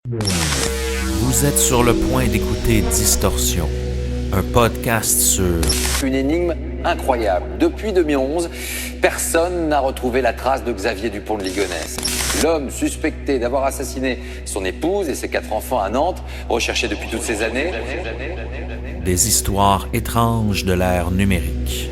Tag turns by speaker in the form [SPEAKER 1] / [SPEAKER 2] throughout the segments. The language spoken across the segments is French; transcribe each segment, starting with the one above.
[SPEAKER 1] Vous êtes sur le point d'écouter Distorsion, un podcast sur...
[SPEAKER 2] Une énigme incroyable. Depuis 2011, personne n'a retrouvé la trace de Xavier Dupont de Ligonnès. L'homme suspecté d'avoir assassiné son épouse et ses 4 enfants à Nantes, recherché depuis toutes ces années.
[SPEAKER 1] Des histoires étranges de l'ère numérique.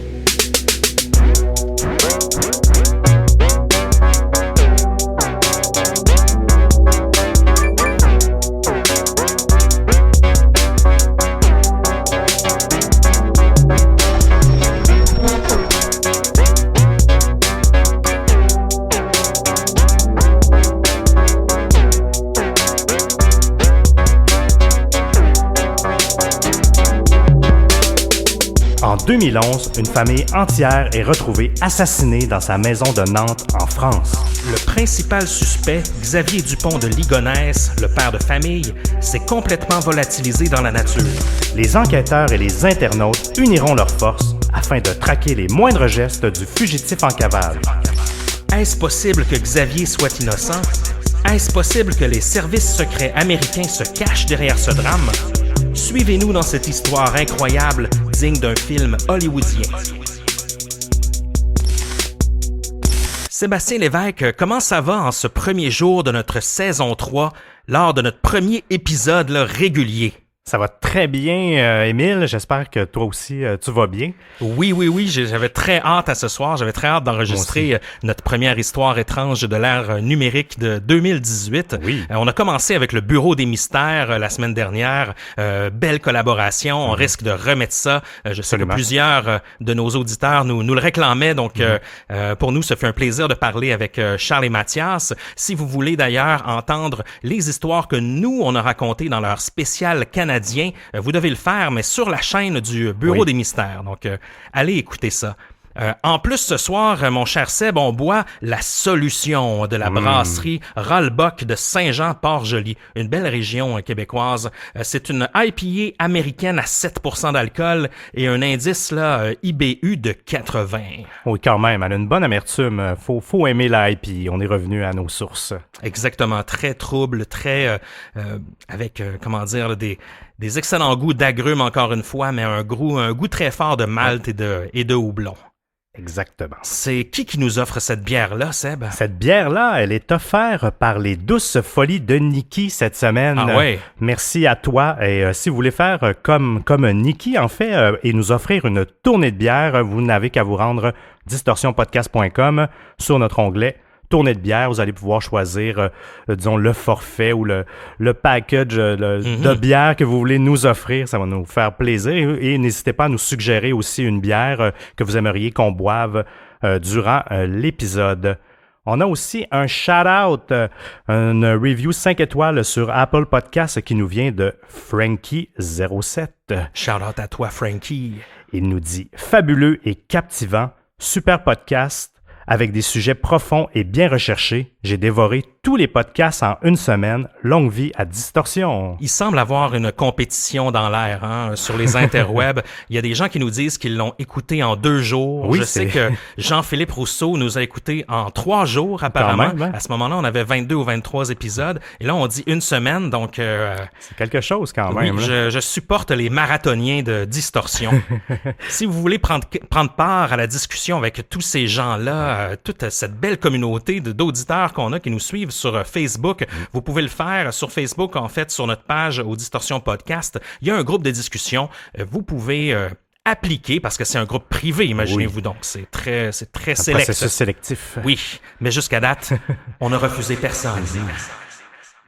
[SPEAKER 3] En 2011, une famille entière est retrouvée assassinée dans sa maison de Nantes, en France.
[SPEAKER 4] Le principal suspect, Xavier Dupont de Ligonnès, le père de famille, s'est complètement volatilisé dans la nature.
[SPEAKER 3] Les enquêteurs et les internautes uniront leurs forces afin de traquer les moindres gestes du fugitif en cavale.
[SPEAKER 4] Est-ce possible que Xavier soit innocent? Est-ce possible que les services secrets américains se cachent derrière ce drame? Suivez-nous dans cette histoire incroyable, digne d'un film hollywoodien. Sébastien Lévesque, comment ça va en ce premier jour de notre saison 3, lors de notre premier épisode régulier?
[SPEAKER 3] Ça va très bien, Émile. J'espère que toi aussi, tu vas bien.
[SPEAKER 4] Oui. J'avais très hâte à ce soir. J'avais très hâte d'enregistrer notre première histoire étrange de l'ère numérique de 2018.
[SPEAKER 3] Oui.
[SPEAKER 4] On a commencé avec le Bureau des mystères la semaine dernière. Belle collaboration. On risque de remettre ça. Je sais que plusieurs de nos auditeurs nous le réclamaient. Donc, pour nous, ça fait un plaisir de parler avec Charles et Mathias. Si vous voulez d'ailleurs entendre les histoires que nous, on a racontées dans leur spécial canadien, vous devez le faire, mais sur la chaîne du Bureau des Mystères. Donc, allez écouter ça. En plus, ce soir, mon cher Seb, on boit la solution de la brasserie Rollbuck de Saint-Jean-Port-Joli, une belle région québécoise. C'est une IPA américaine à 7% d'alcool et un indice IBU de 80.
[SPEAKER 3] Oui, quand même, elle a une bonne amertume. Faut aimer la IPA. On est revenu à nos sources.
[SPEAKER 4] Exactement, très trouble, très avec des excellents goûts d'agrumes encore une fois, mais un goût très fort de malt et de houblon.
[SPEAKER 3] Exactement.
[SPEAKER 4] C'est qui nous offre cette bière-là, Seb?
[SPEAKER 3] Cette bière-là, elle est offerte par les douces folies de Niki cette semaine.
[SPEAKER 4] Ah ouais.
[SPEAKER 3] Merci à toi. Et si vous voulez faire comme Niki, en fait, et nous offrir une tournée de bière, vous n'avez qu'à vous rendre distorsionpodcast.com sur notre onglet tournée de bière. Vous allez pouvoir choisir, disons, le forfait ou le package de bière que vous voulez nous offrir. Ça va nous faire plaisir. Et n'hésitez pas à nous suggérer aussi une bière que vous aimeriez qu'on boive durant l'épisode. On a aussi un shout-out, une review 5 étoiles sur Apple Podcasts qui nous vient de Frankie07.
[SPEAKER 4] Shout-out à toi, Frankie.
[SPEAKER 3] Il nous dit « Fabuleux et captivant, super podcast. Avec des sujets profonds et bien recherchés, j'ai dévoré tous les podcasts en une semaine. Longue vie à Distorsion. »
[SPEAKER 4] Il semble avoir une compétition dans l'air sur les interwebs. Il y a des gens qui nous disent qu'ils l'ont écouté en 2 jours.
[SPEAKER 3] Oui,
[SPEAKER 4] Je sais que Jean-Philippe Rousseau nous a écouté en 3 jours apparemment.
[SPEAKER 3] Quand même, hein?
[SPEAKER 4] À ce moment-là, on avait 22 ou 23 épisodes. Et là, on dit une semaine. Donc,
[SPEAKER 3] c'est quelque chose quand même.
[SPEAKER 4] Oui, je supporte les marathoniens de Distorsion. Si vous voulez prendre part à la discussion avec tous ces gens-là, toute cette belle communauté d'auditeurs qu'on a qui nous suivent sur Facebook, vous pouvez le faire sur Facebook, en fait, sur notre page au Distorsion Podcast. Il y a un groupe de discussion. Vous pouvez appliquer, parce que c'est un groupe privé, imaginez-vous donc. C'est très sélect.
[SPEAKER 3] Processus sélectif.
[SPEAKER 4] Oui, mais jusqu'à date, on n'a refusé personne.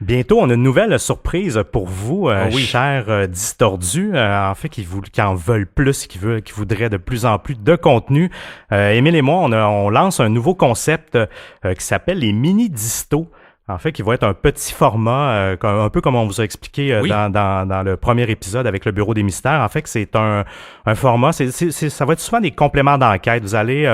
[SPEAKER 3] Bientôt, on a une nouvelle surprise pour vous, chers distordus, en fait, qui en veulent plus, qui voudraient de plus en plus de contenu. Émile et moi, on lance un nouveau concept qui s'appelle les mini-distos. En fait, qui va être un petit format, un peu comme on vous a expliqué dans le premier épisode avec le Bureau des Mystères. En fait, que c'est un format, ça va être souvent des compléments d'enquête. Vous allez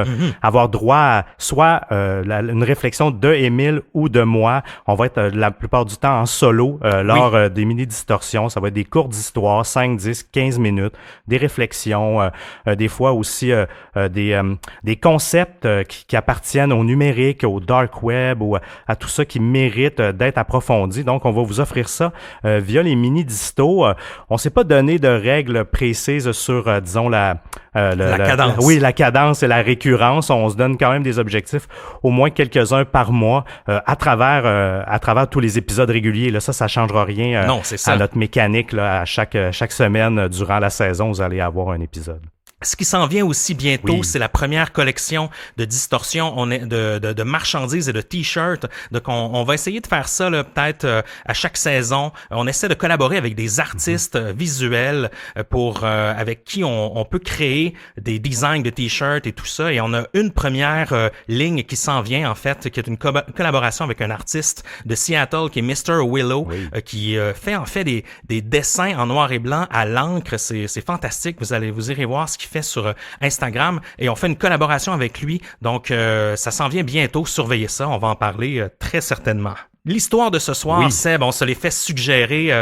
[SPEAKER 3] avoir droit à soit une réflexion de Émile ou de moi. On va être la plupart du temps en solo lors des mini-distorsions. Ça va être des courtes histoires, 5, 10, 15 minutes, des réflexions, des fois aussi des concepts qui appartiennent au numérique, au dark web, ou à tout ça qui mérite d'être approfondi. Donc, on va vous offrir ça via les mini-distos. On s'est pas donné de règles précises sur, disons, la
[SPEAKER 4] cadence.
[SPEAKER 3] La cadence et la récurrence. On se donne quand même des objectifs, au moins quelques-uns par mois, à travers tous les épisodes réguliers. Là, ça changera rien à notre mécanique. Là, à chaque semaine, durant la saison, vous allez avoir un épisode.
[SPEAKER 4] Ce qui s'en vient aussi bientôt, c'est la première collection de distorsion, de marchandises et de t-shirts. Donc, on va essayer de faire ça là, peut-être à chaque saison. On essaie de collaborer avec des artistes visuels avec qui on peut créer des designs de t-shirts et tout ça. Et on a une première ligne qui s'en vient en fait, qui est une collaboration avec un artiste de Seattle qui est Mr. Willow, qui fait en fait des dessins en noir et blanc à l'encre. C'est fantastique. Vous irez voir ce qu'il fait sur Instagram et on fait une collaboration avec lui. Donc, ça s'en vient bientôt. Surveillez ça. On va en parler très certainement. L'histoire de ce soir, Seb, on se les fait suggérer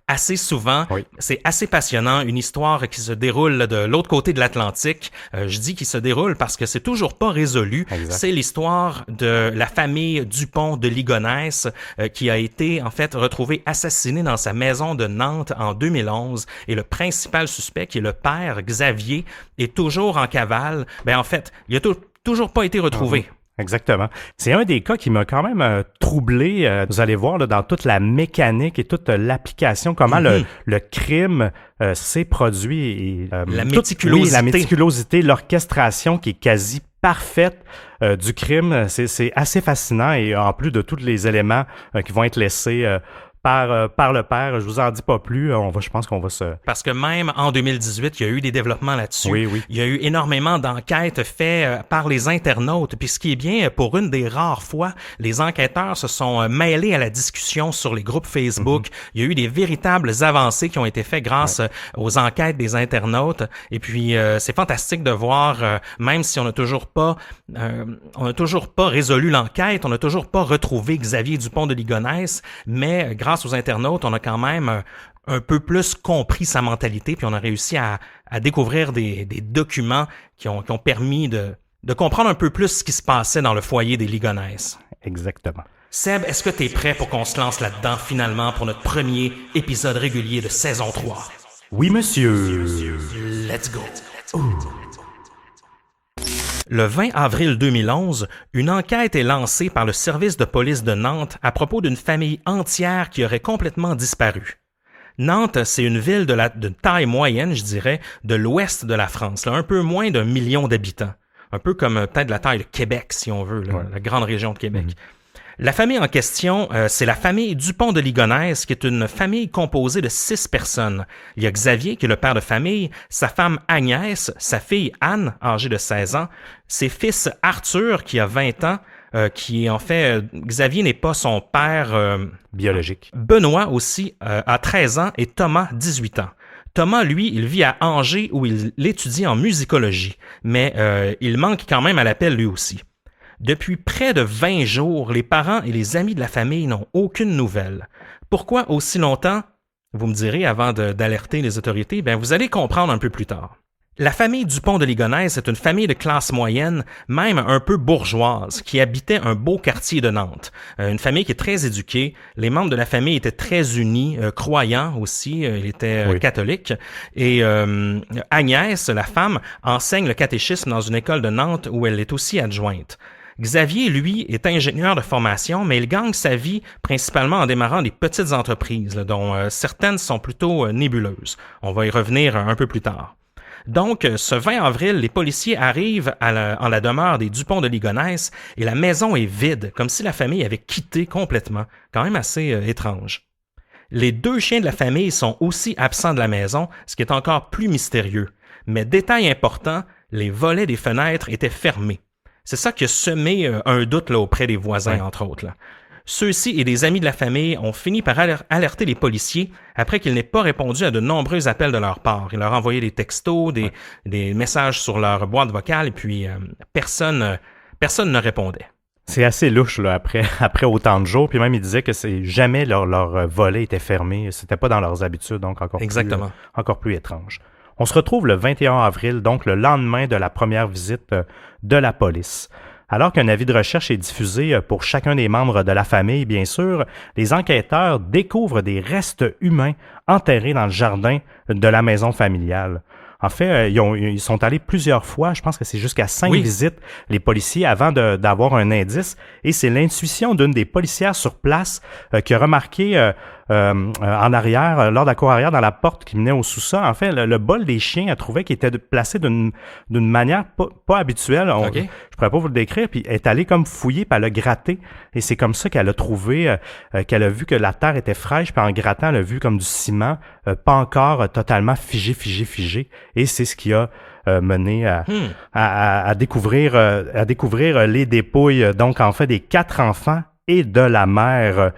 [SPEAKER 4] assez souvent. Oui. C'est assez passionnant. Une histoire qui se déroule de l'autre côté de l'Atlantique. Je dis qu'il se déroule parce que c'est toujours pas résolu. Exact. C'est l'histoire de la famille Dupont de Ligonnès qui a été en fait retrouvée assassinée dans sa maison de Nantes en 2011. Et le principal suspect, qui est le père Xavier, est toujours en cavale. En fait, il a toujours pas été retrouvé.
[SPEAKER 3] Exactement. C'est un des cas qui m'a quand même troublé. Vous allez voir là, dans toute la mécanique et toute l'application, comment le crime s'est produit. Et,
[SPEAKER 4] la méticulosité.
[SPEAKER 3] La méticulosité, l'orchestration qui est quasi parfaite du crime. C'est assez fascinant et en plus de tous les éléments qui vont être laissés par le père. Je vous en dis pas plus. Je pense qu'on va se...
[SPEAKER 4] Parce que même en 2018, il y a eu des développements là-dessus.
[SPEAKER 3] Oui.
[SPEAKER 4] Il y a eu énormément d'enquêtes faites par les internautes. Puis ce qui est bien, pour une des rares fois, les enquêteurs se sont mêlés à la discussion sur les groupes Facebook. Il y a eu des véritables avancées qui ont été faites grâce aux enquêtes des internautes. Et puis, c'est fantastique de voir, même si on n'a toujours pas résolu l'enquête, on n'a toujours pas retrouvé Xavier Dupont de Ligonnès, mais grâce aux internautes, on a quand même un peu plus compris sa mentalité, puis on a réussi à découvrir des documents qui ont permis de comprendre un peu plus ce qui se passait dans le foyer des Ligonnès.
[SPEAKER 3] Exactement.
[SPEAKER 4] Seb, est-ce que tu es prêt pour qu'on se lance là-dedans finalement pour notre premier épisode régulier de saison 3?
[SPEAKER 3] Oui, monsieur.
[SPEAKER 4] Let's go. Le 20 avril 2011, une enquête est lancée par le service de police de Nantes à propos d'une famille entière qui aurait complètement disparu. Nantes, c'est une ville de taille moyenne, je dirais, de l'ouest de la France, là, un peu moins d'1 million d'habitants. Un peu comme peut-être la taille de Québec, si on veut, la grande région de Québec. La famille en question, c'est la famille Dupont de Ligonnès, qui est une famille composée de 6 personnes. Il y a Xavier, qui est le père de famille, sa femme Agnès, sa fille Anne, âgée de 16 ans, ses fils Arthur, qui a 20 ans, qui en fait, Xavier n'est pas son père
[SPEAKER 3] biologique.
[SPEAKER 4] Benoît aussi a 13 ans et Thomas 18 ans. Thomas, lui, il vit à Angers où il étudie en musicologie, mais il manque quand même à l'appel lui aussi. Depuis près de 20 jours, les parents et les amis de la famille n'ont aucune nouvelle. Pourquoi aussi longtemps? Vous me direz avant d'alerter les autorités, vous allez comprendre un peu plus tard. La famille Dupont de Ligonnès est une famille de classe moyenne, même un peu bourgeoise, qui habitait un beau quartier de Nantes. Une famille qui est très éduquée. Les membres de la famille étaient très unis, croyants aussi, ils étaient catholiques. Et Agnès, la femme, enseigne le catéchisme dans une école de Nantes où elle est aussi adjointe. Xavier, lui, est ingénieur de formation, mais il gagne sa vie principalement en démarrant des petites entreprises, dont certaines sont plutôt nébuleuses. On va y revenir un peu plus tard. Donc, ce 20 avril, les policiers arrivent en la demeure des Dupont de Ligonnès et la maison est vide, comme si la famille avait quitté complètement. Quand même assez étrange. Les 2 chiens de la famille sont aussi absents de la maison, ce qui est encore plus mystérieux. Mais détail important, les volets des fenêtres étaient fermés. C'est ça qui a semé un doute là, auprès des voisins, entre autres. Là. Ceux-ci et des amis de la famille ont fini par alerter les policiers après qu'ils n'aient pas répondu à de nombreux appels de leur part. Ils leur envoyaient des textos, des messages sur leur boîte vocale, et puis personne ne répondait.
[SPEAKER 3] C'est assez louche là, après autant de jours. Puis même, ils disaient que jamais leur volet était fermé. C'était pas dans leurs habitudes, donc encore plus étrange. On se retrouve le 21 avril, donc le lendemain de la première visite de la police. Alors qu'un avis de recherche est diffusé pour chacun des membres de la famille, bien sûr, les enquêteurs découvrent des restes humains enterrés dans le jardin de la maison familiale. En fait, ils sont allés plusieurs fois, je pense que c'est jusqu'à 5 visites, les policiers, avant d'avoir un indice. Et c'est l'intuition d'une des policières sur place qui a remarqué en arrière, lors de la cour arrière, dans la porte qui menait au sous-sol. En fait, le bol des chiens, elle trouvait qu'il était placé d'une manière pas habituelle. Je pourrais pas vous le décrire. Puis elle est allée comme fouiller, puis elle a gratté. Et c'est comme ça qu'elle a trouvé, qu'elle a vu que la terre était fraîche. Puis en grattant, elle a vu comme du ciment, pas encore totalement figé. Et c'est ce qui a mené à découvrir les dépouilles, donc en fait des 4 enfants et de la mère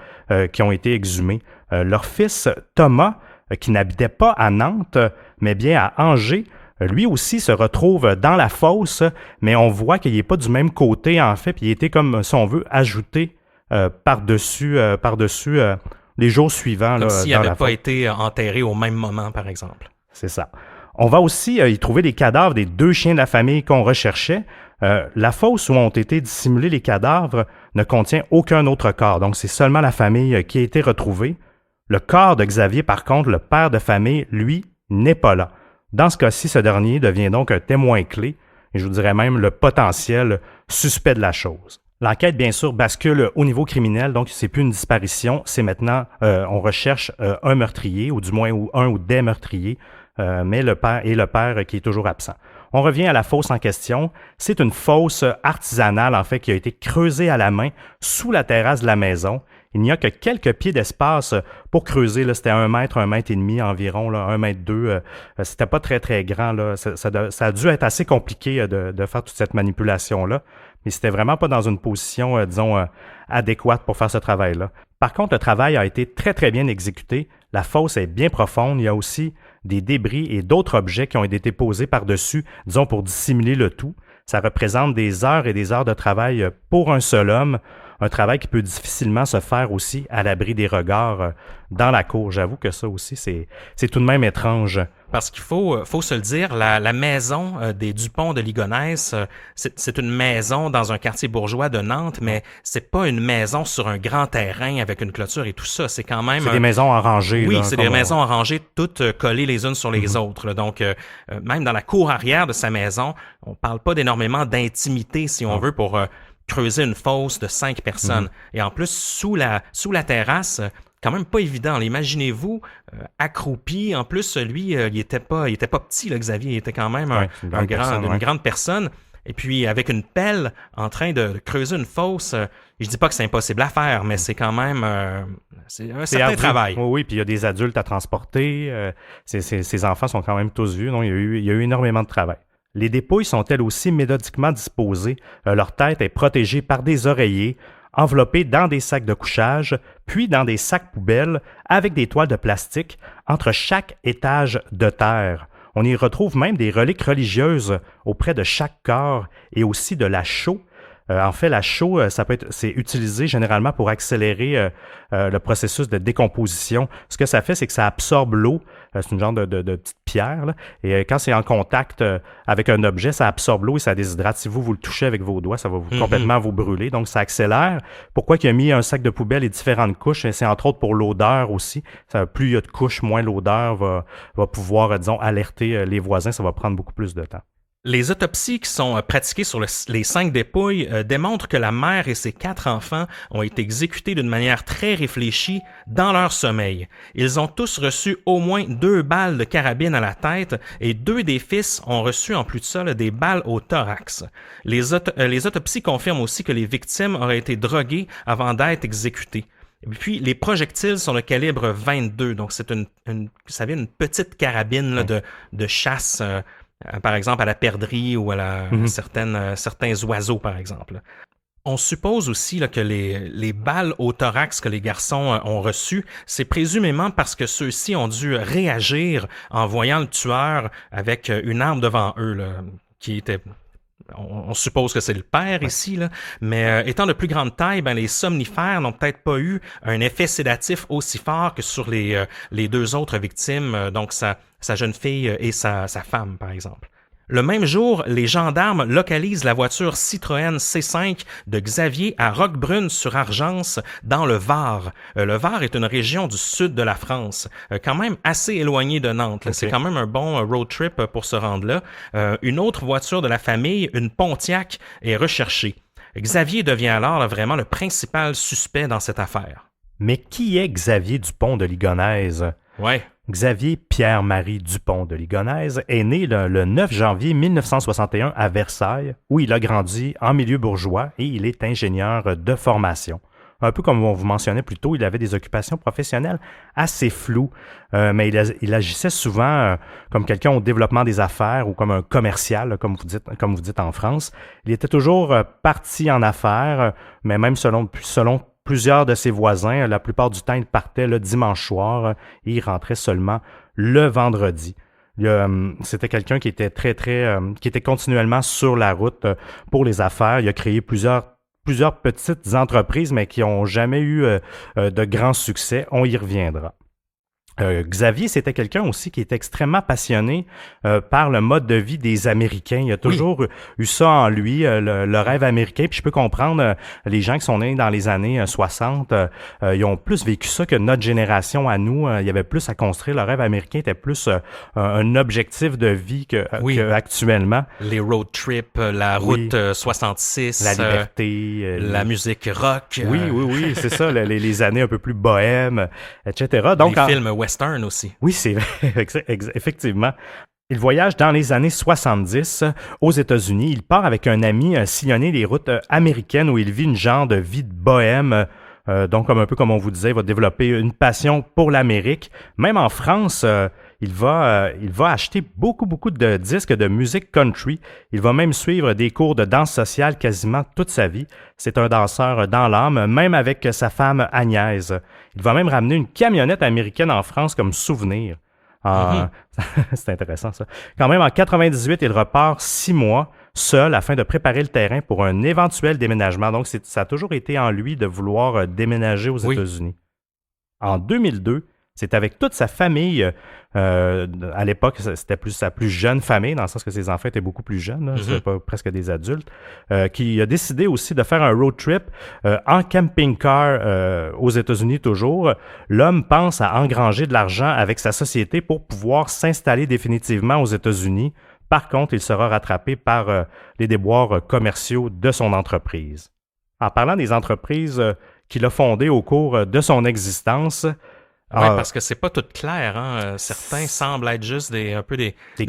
[SPEAKER 3] qui ont été exhumés. Leur fils Thomas, qui n'habitait pas à Nantes, mais bien à Angers, lui aussi se retrouve dans la fosse, mais on voit qu'il n'est pas du même côté en fait, puis il était comme, si on veut, ajouté par-dessus les jours suivants.
[SPEAKER 4] Comme s'il n'avait pas été enterré au même moment, par exemple.
[SPEAKER 3] C'est ça. On va aussi y trouver les cadavres des 2 chiens de la famille qu'on recherchait. La fosse où ont été dissimulés les cadavres ne contient aucun autre corps, donc c'est seulement la famille qui a été retrouvée. Le corps de Xavier, par contre, le père de famille, lui, n'est pas là. Dans ce cas-ci, ce dernier devient donc un témoin clé, et je vous dirais même le potentiel suspect de la chose. L'enquête, bien sûr, bascule au niveau criminel, donc c'est plus une disparition, c'est maintenant, on recherche un meurtrier, ou du moins un ou des meurtriers, mais le père qui est toujours absent. On revient à la fosse en question. C'est une fosse artisanale, en fait, qui a été creusée à la main sous la terrasse de la maison. Il n'y a que quelques pieds d'espace pour creuser. Là, c'était 1 mètre, 1 mètre et demi environ, là, 1 mètre 2. C'était pas très, très grand. Là. Ça a dû être assez compliqué de faire toute cette manipulation-là. Mais c'était vraiment pas dans une position, disons, adéquate pour faire ce travail-là. Par contre, le travail a été très, très bien exécuté. La fosse est bien profonde. Il y a aussi des débris et d'autres objets qui ont été posés par-dessus, disons, pour dissimuler le tout. Ça représente des heures et des heures de travail pour un seul homme, un travail qui peut difficilement se faire aussi à l'abri des regards dans la cour. J'avoue que ça aussi, c'est tout de même étrange.
[SPEAKER 4] Parce qu'il faut se le dire, la maison des Dupont de Ligonnès, c'est une maison dans un quartier bourgeois de Nantes, mais c'est pas une maison sur un grand terrain avec une clôture et tout ça. C'est quand même...
[SPEAKER 3] C'est des maisons en rangée.
[SPEAKER 4] Oui,
[SPEAKER 3] là,
[SPEAKER 4] c'est des maisons en rangée, toutes collées les unes sur les autres. Là. Donc, même dans la cour arrière de sa maison, on parle pas d'énormément d'intimité, si on veut, pour creuser une fosse de 5 personnes. Et en plus, sous la terrasse... quand même pas évident. Imaginez-vous accroupi. En plus, lui, il était pas petit, là, Xavier. Il était quand même une grande personne. Et puis, avec une pelle, en train de creuser une fosse, je dis pas que c'est impossible à faire, mais c'est quand même c'est un certain travail.
[SPEAKER 3] Oui, puis il y a des adultes à transporter. Ces enfants sont quand même tous vieux. Donc, il y a eu énormément de travail. Les dépouilles sont elles aussi méthodiquement disposées. Leur tête est protégée par des oreillers, enveloppés dans des sacs de couchage, puis dans des sacs poubelles avec des toiles de plastique entre chaque étage de terre. On y retrouve même des reliques religieuses auprès de chaque corps et aussi de la chaux. En fait, la chaux, c'est utilisé généralement pour accélérer le processus de décomposition. Ce que ça fait, c'est que ça absorbe l'eau. C'est une genre de petite pierre. Là. Et quand c'est en contact avec un objet, ça absorbe l'eau et ça déshydrate. Si vous le touchez avec vos doigts, ça va complètement vous brûler. Donc, ça accélère. Pourquoi il a mis un sac de poubelle et différentes couches? C'est entre autres pour l'odeur aussi. Plus il y a de couches, moins l'odeur va pouvoir, disons, alerter les voisins. Ça va prendre beaucoup plus de temps.
[SPEAKER 4] Les autopsies qui sont pratiquées sur les 5 dépouilles démontrent que la mère et ses 4 enfants ont été exécutés d'une manière très réfléchie dans leur sommeil. Ils ont tous reçu au moins 2 balles de carabine à la tête et 2 des fils ont reçu en plus de ça des balles au thorax. Les autopsies confirment aussi que les victimes auraient été droguées avant d'être exécutées. Et puis, les projectiles sont de calibre 22, donc c'est une petite carabine là, de chasse, par exemple à la perdrix ou à certains oiseaux, par exemple. On suppose aussi là, que les balles au thorax que les garçons ont reçues, c'est présumément parce que ceux-ci ont dû réagir en voyant le tueur avec une arme devant eux, là, qui était... On suppose que c'est le père ici, là, mais étant de plus grande taille, les somnifères n'ont peut-être pas eu un effet sédatif aussi fort que sur les 2 autres victimes, donc sa jeune fille et sa femme, par exemple. Le même jour, les gendarmes localisent la voiture Citroën C5 de Xavier à Roquebrune-sur-Argence, dans le Var. Le Var est une région du sud de la France, quand même assez éloignée de Nantes. Okay. C'est quand même un bon road trip pour se rendre là. Une autre voiture de la famille, une Pontiac, est recherchée. Xavier devient alors vraiment le principal suspect dans cette affaire.
[SPEAKER 3] Mais qui est Xavier Dupont de Ligonnès?
[SPEAKER 4] Ouais.
[SPEAKER 3] Xavier Pierre-Marie Dupont de Ligonnès est né le 9 janvier 1961 à Versailles, où il a grandi en milieu bourgeois et il est ingénieur de formation. Un peu comme on vous mentionnait plus tôt, il avait des occupations professionnelles assez floues, mais il agissait souvent comme quelqu'un au développement des affaires ou comme un commercial, comme vous dites en France. Il était toujours parti en affaires, mais même selon plusieurs de ses voisins, la plupart du temps, il partait le dimanche soir et il rentrait seulement le vendredi. C'était quelqu'un qui était qui était continuellement sur la route pour les affaires. Il a créé plusieurs petites entreprises, mais qui n'ont jamais eu de grand succès. On y reviendra. Xavier, c'était quelqu'un aussi qui était extrêmement passionné par le mode de vie des Américains. Il a toujours eu ça en lui, le rêve américain. Puis je peux comprendre, les gens qui sont nés dans les années 60, ils ont plus vécu ça que notre génération à nous. Il y avait plus à construire. Le rêve américain était plus un objectif de vie que actuellement.
[SPEAKER 4] Les road trips, la route 66.
[SPEAKER 3] La liberté.
[SPEAKER 4] La musique rock.
[SPEAKER 3] Oui, c'est ça. Les années un peu plus bohèmes, etc. Donc,
[SPEAKER 4] les films western aussi.
[SPEAKER 3] Oui, c'est vrai, effectivement. Il voyage dans les années 70 aux États-Unis. Il part avec un ami sillonner les routes américaines où il vit une genre de vie de bohème. Donc, un peu comme on vous disait, il va développer une passion pour l'Amérique. Même en France, il va acheter beaucoup de disques de musique country. Il va même suivre des cours de danse sociale quasiment toute sa vie. C'est un danseur dans l'âme, même avec sa femme Agnès. Il va même ramener une camionnette américaine en France comme souvenir. C'est intéressant ça. Quand même, en 98, il repart 6 mois seul afin de préparer le terrain pour un éventuel déménagement. Donc, ça a toujours été en lui de vouloir déménager aux États-Unis. En 2002, c'est avec toute sa famille, à l'époque, c'était sa plus jeune famille, dans le sens que ses enfants étaient beaucoup plus jeunes, c'était pas presque des adultes, qui a décidé aussi de faire un road trip en camping-car aux États-Unis toujours. L'homme pense à engranger de l'argent avec sa société pour pouvoir s'installer définitivement aux États-Unis. Par contre, il sera rattrapé par les déboires commerciaux de son entreprise. En parlant des entreprises qu'il a fondées au cours de son existence,
[SPEAKER 4] oui, parce que c'est pas tout clair, hein. Certains semblent être juste des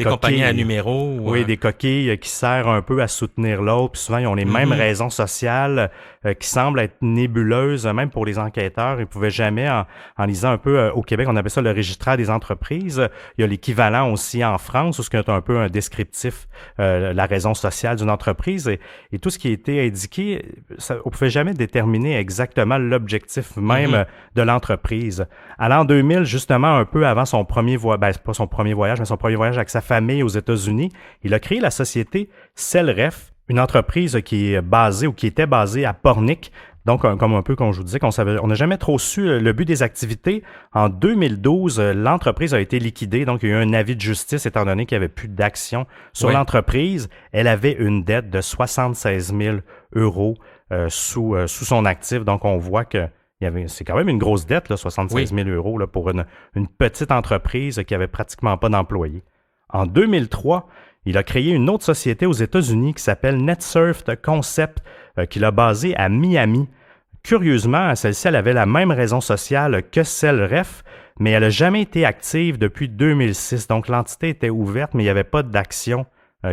[SPEAKER 4] compagnies à numéros.
[SPEAKER 3] Oui, des coquilles qui servent un peu à soutenir l'autre. Puis souvent, ils ont les mêmes raisons sociales qui semblent être nébuleuses, même pour les enquêteurs. Ils pouvaient jamais, en lisant un peu au Québec, on appelle ça le registraire des entreprises. Il y a l'équivalent aussi en France, où c'est un peu un descriptif, la raison sociale d'une entreprise. Et tout ce qui a été indiqué, on pouvait jamais déterminer exactement l'objectif même de l'entreprise. À l'an 2000, justement, un peu avant son premier voyage, pas son premier voyage, mais son premier voyage avec sa famille aux États-Unis, il a créé la société Celref, une entreprise qui était basée à Pornic. Donc, comme un peu comme je vous disais, on n'a jamais trop su le but des activités. En 2012, l'entreprise a été liquidée, donc il y a eu un avis de justice étant donné qu'il n'y avait plus d'action sur l'entreprise. Elle avait une dette de 76 000 € sous son actif, donc on voit que c'est quand même une grosse dette, là, 76 000 € là, pour une petite entreprise qui avait pratiquement pas d'employés. En 2003, il a créé une autre société aux États-Unis qui s'appelle NetSurf Concept, qu'il a basée à Miami. Curieusement, celle-ci, elle avait la même raison sociale que Celref, mais elle n'a jamais été active depuis 2006. Donc, l'entité était ouverte, mais il n'y avait pas d'action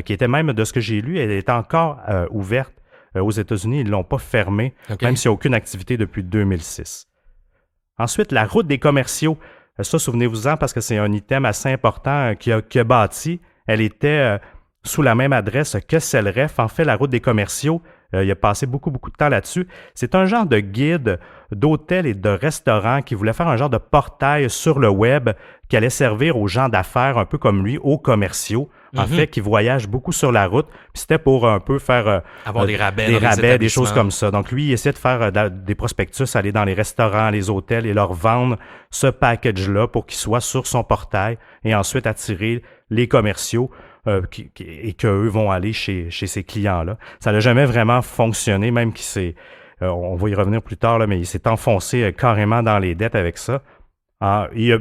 [SPEAKER 3] qui était même, de ce que j'ai lu, elle était encore ouverte. Aux États-Unis, ils ne l'ont pas fermée, même s'il n'y a aucune activité depuis 2006. Ensuite, la route des commerciaux. Ça, souvenez-vous-en, parce que c'est un item assez important qu'il a bâti. Elle était sous la même adresse que Celref. En fait, la route des commerciaux, il a passé beaucoup de temps là-dessus. C'est un genre de guide d'hôtels et de restaurants qui voulait faire un genre de portail sur le web qui allait servir aux gens d'affaires, un peu comme lui, aux commerciaux, en fait, qui voyagent beaucoup sur la route. Puis c'était pour un peu faire
[SPEAKER 4] avoir des rabais,
[SPEAKER 3] des choses comme ça. Donc lui, il essayait de faire des prospectus, aller dans les restaurants, les hôtels et leur vendre ce package-là pour qu'il soit sur son portail et ensuite attirer les commerciaux. et qu'eux vont aller chez ces clients-là. Ça n'a jamais vraiment fonctionné, même qu'il s'est, on va y revenir plus tard, là, mais il s'est enfoncé carrément dans les dettes avec ça. Il a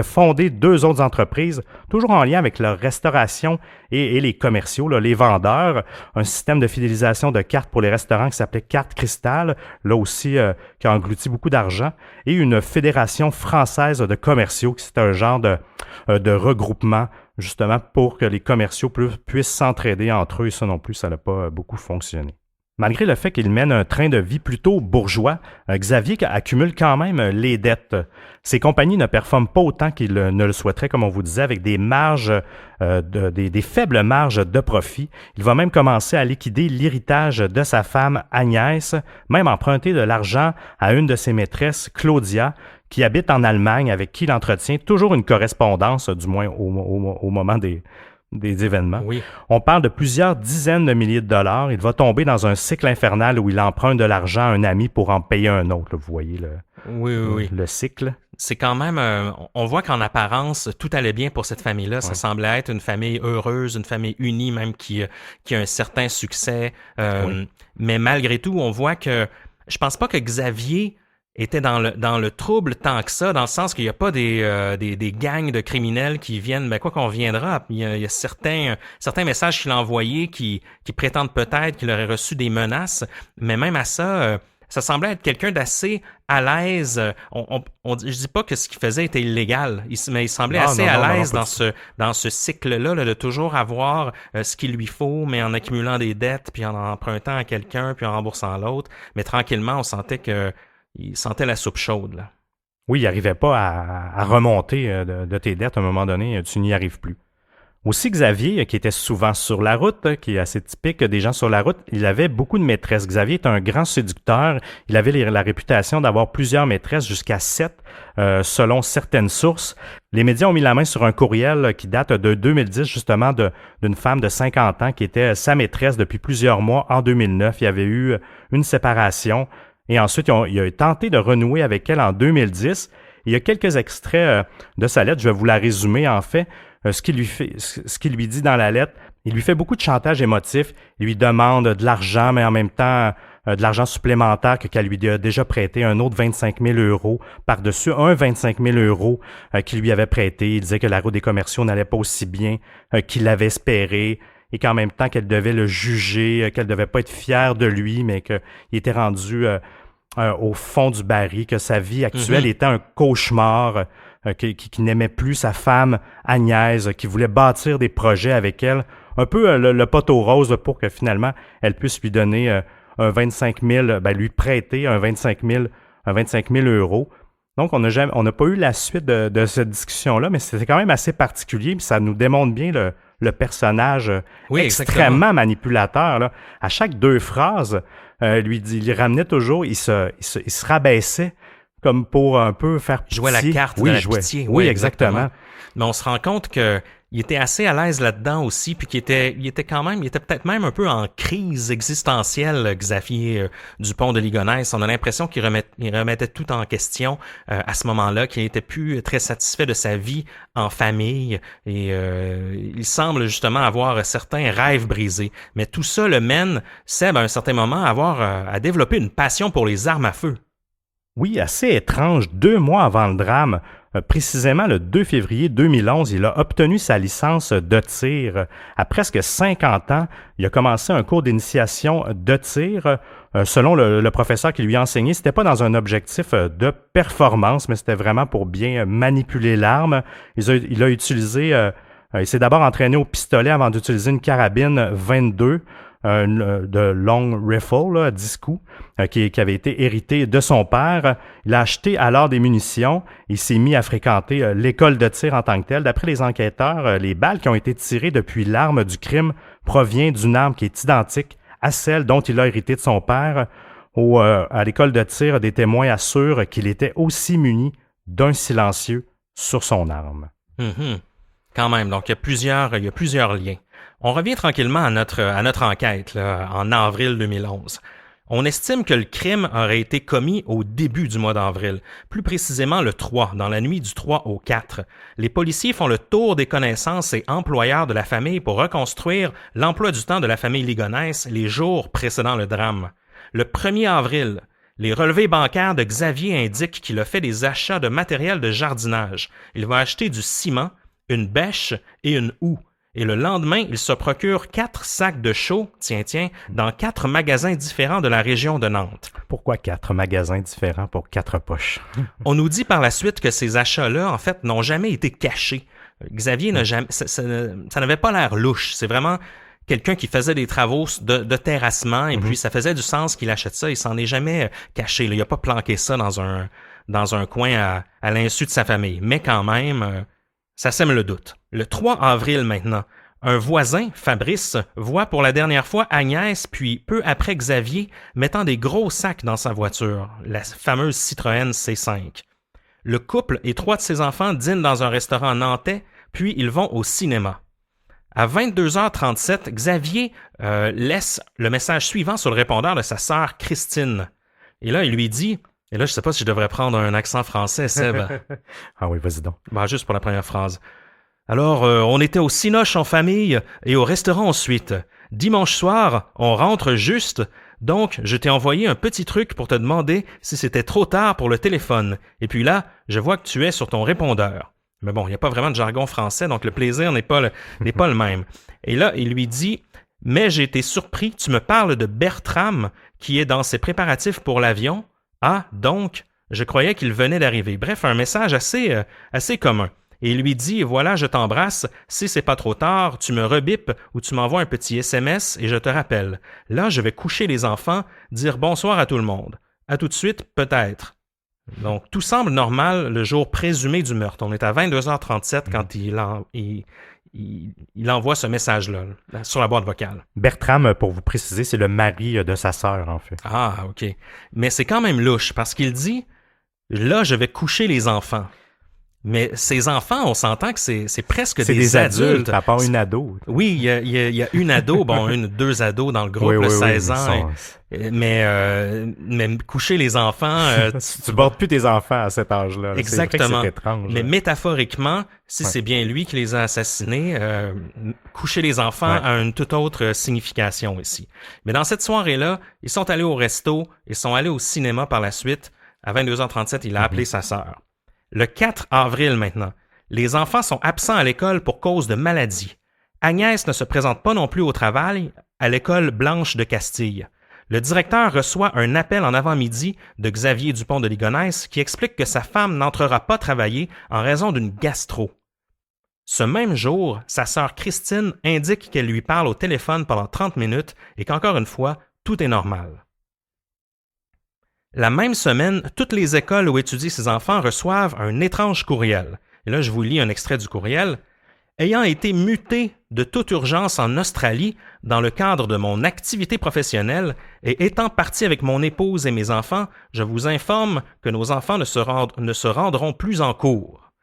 [SPEAKER 3] fondé 2 autres entreprises, toujours en lien avec la restauration et les commerciaux, là, les vendeurs, un système de fidélisation de cartes pour les restaurants qui s'appelait Carte Cristal, là aussi qui a englouti beaucoup d'argent, et une fédération française de commerciaux, qui c'est un genre de regroupement, justement, pour que les commerciaux puissent s'entraider entre eux, et ça non plus, ça n'a pas beaucoup fonctionné. Malgré le fait qu'il mène un train de vie plutôt bourgeois, Xavier accumule quand même les dettes. Ses compagnies ne performent pas autant qu'il ne le souhaiterait, comme on vous disait, avec des marges, des faibles marges de profit. Il va même commencer à liquider l'héritage de sa femme Agnès, même emprunter de l'argent à une de ses maîtresses, Claudia, qui habite en Allemagne, avec qui il entretient toujours une correspondance, du moins au moment des événements.
[SPEAKER 4] Oui.
[SPEAKER 3] On parle de plusieurs dizaines de milliers de dollars. Il va tomber dans un cycle infernal où il emprunte de l'argent à un ami pour en payer un autre. Là, vous voyez le cycle.
[SPEAKER 4] C'est quand même... on voit qu'en apparence, tout allait bien pour cette famille-là. Ça semblait être une famille heureuse, une famille unie même qui a un certain succès. Mais malgré tout, on voit que... Je pense pas que Xavier était dans le trouble tant que ça, dans le sens qu'il n'y a pas des gangs de criminels qui viennent, mais quoi qu'on viendra, il y a certains messages qu'il a envoyés qui prétendent peut-être qu'il aurait reçu des menaces, mais même à ça, ça semblait être quelqu'un d'assez à l'aise. Je dis pas que ce qu'il faisait était illégal, mais il semblait assez à l'aise dans ce cycle-là, de toujours avoir ce qu'il lui faut, mais en accumulant des dettes, puis en empruntant à quelqu'un, puis en remboursant l'autre. Mais tranquillement, on sentait il sentait la soupe chaude, là.
[SPEAKER 3] Oui, il n'arrivait pas à remonter de tes dettes à un moment donné, tu n'y arrives plus. Aussi, Xavier, qui était souvent sur la route, qui est assez typique des gens sur la route, il avait beaucoup de maîtresses. Xavier est un grand séducteur. Il avait la réputation d'avoir plusieurs maîtresses, jusqu'à 7, selon certaines sources. Les médias ont mis la main sur un courriel qui date de 2010, justement, d'une femme de 50 ans qui était sa maîtresse depuis plusieurs mois. En 2009, il y avait eu une séparation. Et ensuite, il a tenté de renouer avec elle en 2010. Il y a quelques extraits de sa lettre. Je vais vous la résumer, en fait. Ce qu'il lui dit dans la lettre, il lui fait beaucoup de chantage émotif. Il lui demande de l'argent, mais en même temps, de l'argent supplémentaire qu'elle lui a déjà prêté, un autre 25 000 € par-dessus, un 25 000 € qu'il lui avait prêté. Il disait que la route des commerciaux n'allait pas aussi bien qu'il l'avait espéré, et qu'en même temps qu'elle devait le juger, qu'elle devait pas être fière de lui, mais qu'il était rendu au fond du baril, que sa vie actuelle était un cauchemar, qui n'aimait plus sa femme Agnès, qui voulait bâtir des projets avec elle, un peu le poteau rose pour que finalement elle puisse lui donner un 25 000, lui prêter un 25 000 €. Donc, on n'a pas eu la suite de cette discussion-là, mais c'était quand même assez particulier, puis ça nous démontre bien le personnage extrêmement manipulateur, là. À chaque 2 phrases, il ramenait toujours, il se rabaissait comme pour un peu faire pitié.
[SPEAKER 4] Jouer la carte de la pitié.
[SPEAKER 3] Oui, exactement.
[SPEAKER 4] Mais on se rend compte que il était assez à l'aise là-dedans aussi, puis il était peut-être même un peu en crise existentielle, Xavier Dupont de Ligonnès. On a l'impression qu'il remettait tout en question à ce moment-là, qu'il n'était plus très satisfait de sa vie en famille, et il semble justement avoir certains rêves brisés. Mais tout ça le mène, Seb, à un certain moment, à développer une passion pour les armes à feu.
[SPEAKER 3] Oui, assez étrange. 2 mois avant le drame, précisément le 2 février 2011, il a obtenu sa licence de tir. À presque 50 ans, il a commencé un cours d'initiation de tir. Selon le professeur qui lui a enseigné, c'était pas dans un objectif de performance, mais c'était vraiment pour bien manipuler l'arme. Il a utilisé, il s'est d'abord entraîné au pistolet avant d'utiliser une carabine 22. De long rifle, là, à 10 coups, qui avait été hérité de son père. Il a acheté alors des munitions. Il s'est mis à fréquenter l'école de tir en tant que telle. D'après les enquêteurs, les balles qui ont été tirées depuis l'arme du crime proviennent d'une arme qui est identique à celle dont il a hérité de son père. À l'école de tir, des témoins assurent qu'il était aussi muni d'un silencieux sur son arme.
[SPEAKER 4] Quand même, donc il y a plusieurs liens. On revient tranquillement à notre enquête là, en avril 2011. On estime que le crime aurait été commis au début du mois d'avril, plus précisément le 3, dans la nuit du 3 au 4. Les policiers font le tour des connaissances et employeurs de la famille pour reconstruire l'emploi du temps de la famille Ligonès les jours précédant le drame. Le 1er avril, les relevés bancaires de Xavier indiquent qu'il a fait des achats de matériel de jardinage. Il va acheter du ciment, une bêche et une houe. Et le lendemain, il se procure 4 sacs de chaux, dans 4 magasins différents de la région de Nantes.
[SPEAKER 3] Pourquoi 4 magasins différents pour 4 poches?
[SPEAKER 4] On nous dit par la suite que ces achats-là, en fait, n'ont jamais été cachés. Xavier n'a jamais, ça n'avait pas l'air louche. C'est vraiment quelqu'un qui faisait des travaux de terrassement et puis ça faisait du sens qu'il achète ça. Il s'en est jamais caché. Là. Il n'a pas planqué ça dans un coin à l'insu de sa famille. Mais quand même, ça sème le doute. Le 3 avril maintenant, un voisin, Fabrice, voit pour la dernière fois Agnès puis peu après Xavier mettant des gros sacs dans sa voiture, la fameuse Citroën C5. Le couple et 3 de ses enfants dînent dans un restaurant nantais puis ils vont au cinéma. À 22h37, Xavier laisse le message suivant sur le répondeur de sa sœur Christine. Et là, il lui dit... Et là, je sais pas si je devrais prendre un accent français, Seb.
[SPEAKER 3] Ah oui, vas-y donc.
[SPEAKER 4] Ben, juste pour la première phrase. Alors, on était au Cinoche en famille et au restaurant ensuite. Dimanche soir, on rentre juste. Donc, je t'ai envoyé un petit truc pour te demander si c'était trop tard pour le téléphone. Et puis là, je vois que tu es sur ton répondeur. Mais bon, il n'y a pas vraiment de jargon français, donc le plaisir n'est pas le même. Et là, il lui dit... Mais j'ai été surpris, tu me parles de Bertram qui est dans ses préparatifs pour l'avion. Ah, donc, je croyais qu'il venait d'arriver. Bref, un message assez commun. Et il lui dit, voilà, je t'embrasse, si c'est pas trop tard, tu me rebipes ou tu m'envoies un petit SMS et je te rappelle. Là, je vais coucher les enfants, dire bonsoir à tout le monde. À tout de suite, peut-être. Donc, tout semble normal le jour présumé du meurtre. On est à 22h37 quand il envoie ce message-là sur la boîte vocale.
[SPEAKER 3] Bertram, pour vous préciser, c'est le mari de sa sœur, en fait.
[SPEAKER 4] Ah, OK. Mais c'est quand même louche parce qu'il dit « Là, je vais coucher les enfants ». Mais ces enfants, on s'entend que c'est presque des adultes.
[SPEAKER 3] À part une ado.
[SPEAKER 4] Oui, il y a une ado, deux ados dans le groupe, oui, 16 ans. Mais coucher les enfants...
[SPEAKER 3] tu bordes plus tes enfants à cet âge-là.
[SPEAKER 4] Exactement.
[SPEAKER 3] C'est étrange.
[SPEAKER 4] Mais métaphoriquement, si c'est bien lui qui les a assassinés, coucher les enfants a une toute autre signification ici. Mais dans cette soirée-là, ils sont allés au resto, ils sont allés au cinéma par la suite. À 22h37, il a appelé sa sœur. Le 4 avril maintenant, les enfants sont absents à l'école pour cause de maladie. Agnès ne se présente pas non plus au travail à l'école Blanche de Castille. Le directeur reçoit un appel en avant-midi de Xavier Dupont de Ligonnès qui explique que sa femme n'entrera pas travailler en raison d'une gastro. Ce même jour, sa sœur Christine indique qu'elle lui parle au téléphone pendant 30 minutes et qu'encore une fois, tout est normal. La même semaine, toutes les écoles où étudient ses enfants reçoivent un étrange courriel. Et là, je vous lis un extrait du courriel. « Ayant été muté de toute urgence en Australie dans le cadre de mon activité professionnelle et étant parti avec mon épouse et mes enfants, je vous informe que nos enfants ne se rendront plus en cours. »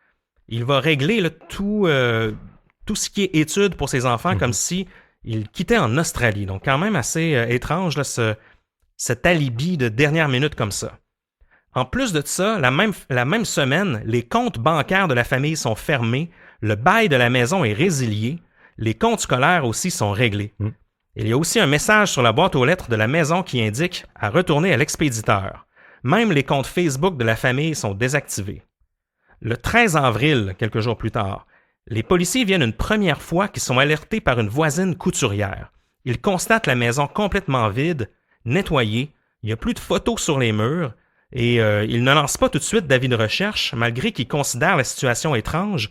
[SPEAKER 4] Il va régler tout ce qui est études pour ses enfants comme si il quittait en Australie. Donc, quand même assez étrange, là, cet alibi de dernière minute comme ça. En plus de ça, la même semaine, les comptes bancaires de la famille sont fermés, le bail de la maison est résilié, les comptes scolaires aussi sont réglés. Il y a aussi un message sur la boîte aux lettres de la maison qui indique à retourner à l'expéditeur. Même les comptes Facebook de la famille sont désactivés. Le 13 avril, quelques jours plus tard, les policiers viennent une première fois qu'ils sont alertés par une voisine couturière. Ils constatent la maison complètement vide, nettoyée, il n'y a plus de photos sur les murs et ils ne lancent pas tout de suite d'avis de recherche malgré qu'ils considèrent la situation étrange.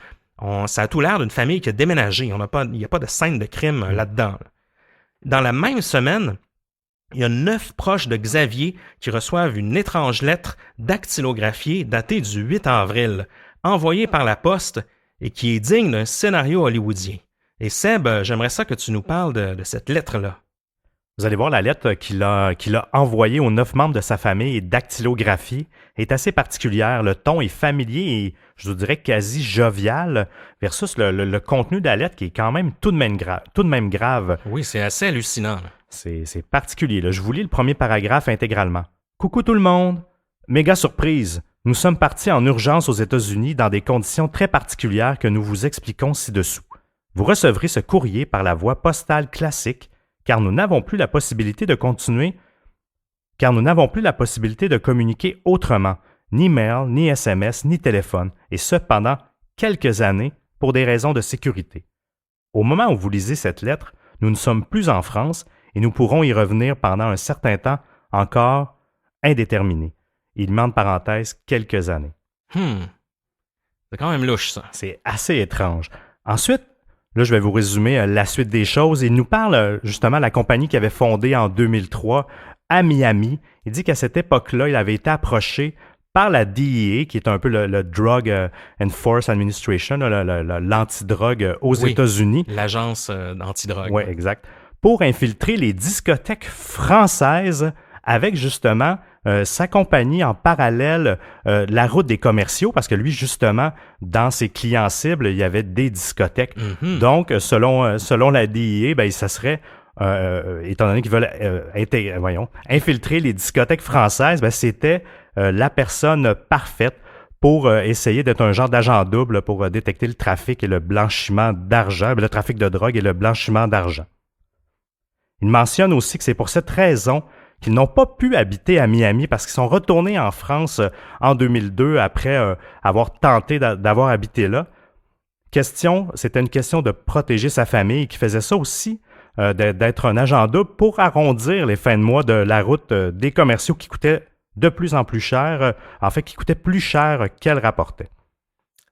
[SPEAKER 4] Ça a tout l'air d'une famille qui a déménagé. Il n'y a pas de scène de crime là-dedans. Dans la même semaine, il y a 9 proches de Xavier qui reçoivent une étrange lettre dactylographiée datée du 8 avril, envoyée par la poste et qui est digne d'un scénario hollywoodien. Et Seb, j'aimerais ça que tu nous parles de cette lettre-là.
[SPEAKER 3] Vous allez voir, la lettre qu'il a envoyée aux 9 membres de sa famille et dactylographiée est assez particulière. Le ton est familier et, je vous dirais, quasi jovial versus le contenu de la lettre qui est quand même tout de même grave.
[SPEAKER 4] Oui, c'est assez hallucinant.
[SPEAKER 3] C'est particulier. Là. Je vous lis le premier paragraphe intégralement. Coucou tout le monde! Méga surprise! Nous sommes partis en urgence aux États-Unis dans des conditions très particulières que nous vous expliquons ci-dessous. Vous recevrez ce courrier par la voie postale classique car nous n'avons plus la possibilité de communiquer autrement, ni mail, ni SMS, ni téléphone, et ce pendant quelques années pour des raisons de sécurité. Au moment où vous lisez cette lettre, nous ne sommes plus en France et nous pourrons y revenir pendant un certain temps encore indéterminé. Il met en parenthèse quelques années.
[SPEAKER 4] C'est quand même louche, ça.
[SPEAKER 3] C'est assez étrange. Ensuite, là, je vais vous résumer la suite des choses. Il nous parle justement de la compagnie qu'il avait fondée en 2003 à Miami. Il dit qu'à cette époque-là, il avait été approché par la DEA, qui est un peu le Drug Enforcement Administration, l'antidrogue aux États-Unis.
[SPEAKER 4] L'agence d'antidrogue.
[SPEAKER 3] Oui, exact. Pour infiltrer les discothèques françaises avec justement sa compagnie en parallèle, la route des commerciaux, parce que lui, justement, dans ses clients cibles, il y avait des discothèques. Donc, selon la DEA, ça serait, étant donné qu'ils veulent infiltrer les discothèques françaises, c'était la personne parfaite pour essayer d'être un genre d'agent double pour détecter le trafic et le blanchiment d'argent, le trafic de drogue et le blanchiment d'argent. Il mentionne aussi que c'est pour cette raison qu'ils n'ont pas pu habiter à Miami parce qu'ils sont retournés en France en 2002 après avoir tenté d'avoir habité là. C'était une question de protéger sa famille qui faisait ça aussi, d'être un agent double pour arrondir les fins de mois de la route des commerciaux qui coûtaient de plus en plus cher, qui coûtaient plus cher qu'elle rapportait.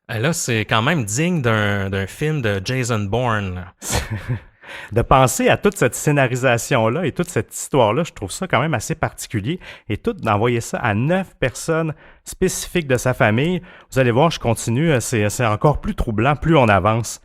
[SPEAKER 4] Là, c'est quand même digne d'un film de Jason Bourne.
[SPEAKER 3] De penser à toute cette scénarisation-là et toute cette histoire-là, je trouve ça quand même assez particulier. Et tout d'envoyer ça à 9 personnes spécifiques de sa famille, vous allez voir, je continue, c'est encore plus troublant plus on avance.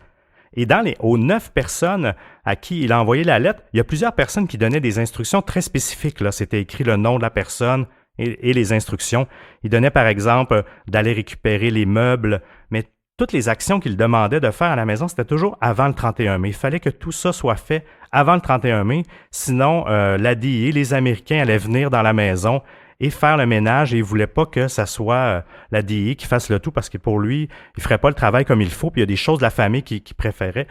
[SPEAKER 3] Et aux 9 personnes à qui il a envoyé la lettre, il y a plusieurs personnes qui donnaient des instructions très spécifiques. Là, c'était écrit le nom de la personne et les instructions. Il donnait par exemple d'aller récupérer les meubles, mais toutes les actions qu'il demandait de faire à la maison, c'était toujours avant le 31 mai. Il fallait que tout ça soit fait avant le 31 mai, sinon la DEA, les Américains allaient venir dans la maison et faire le ménage et il ne voulait pas que ça soit la DEA qui fasse le tout parce que pour lui, il ne ferait pas le travail comme il faut, puis il y a des choses de la famille qu'il préférait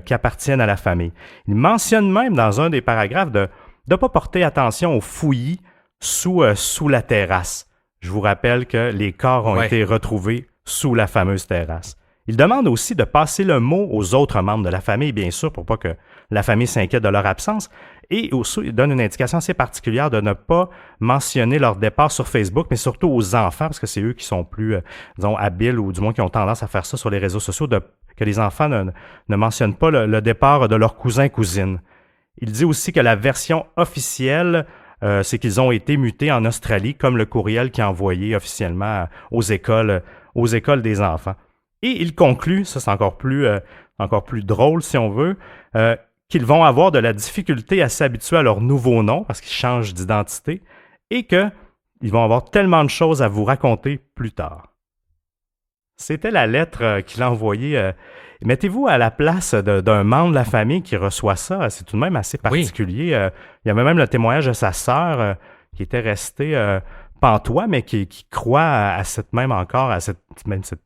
[SPEAKER 3] qui appartiennent à la famille. Il mentionne même dans un des paragraphes de ne pas porter attention aux fouillis sous la terrasse. Je vous rappelle que les corps ont été retrouvés sous la fameuse terrasse. Il demande aussi de passer le mot aux autres membres de la famille, bien sûr, pour pas que la famille s'inquiète de leur absence. Et aussi, il donne une indication assez particulière de ne pas mentionner leur départ sur Facebook, mais surtout aux enfants, parce que c'est eux qui sont plus, habiles ou du moins qui ont tendance à faire ça sur les réseaux sociaux, que les enfants ne mentionnent pas le départ de leurs cousins-cousines. Il dit aussi que la version officielle, c'est qu'ils ont été mutés en Australie, comme le courriel qui est envoyé officiellement aux écoles des enfants. Et il conclut, ça c'est encore plus drôle si on veut, qu'ils vont avoir de la difficulté à s'habituer à leur nouveau nom parce qu'ils changent d'identité et qu'ils vont avoir tellement de choses à vous raconter plus tard. C'était la lettre qu'il a envoyée. Mettez-vous à la place d'un membre de la famille qui reçoit ça. C'est tout de même assez particulier. Oui. Il y avait même le témoignage de sa sœur qui était restée pantois, mais qui croit à cette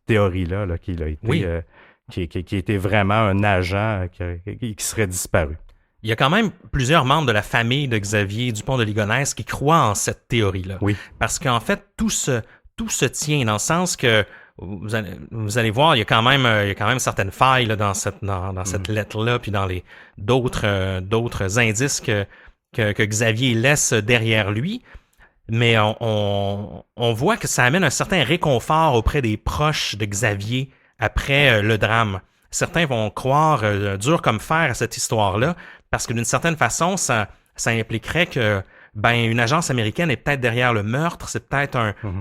[SPEAKER 3] théorie-là qu'il a été, qui était vraiment un agent qui serait disparu.
[SPEAKER 4] Il y a quand même plusieurs membres de la famille de Xavier Dupont de Ligonnès qui croient en cette théorie-là.
[SPEAKER 3] Oui.
[SPEAKER 4] Parce qu'en fait, tout se tient dans le sens que vous allez voir, il y a quand même certaines failles là, dans cette lettre-là, puis dans les d'autres indices que Xavier laisse derrière lui. Mais on voit que ça amène un certain réconfort auprès des proches de Xavier après le drame. Certains vont croire dur comme fer à cette histoire-là, parce que d'une certaine façon, ça impliquerait que une agence américaine est peut-être derrière le meurtre, c'est peut-être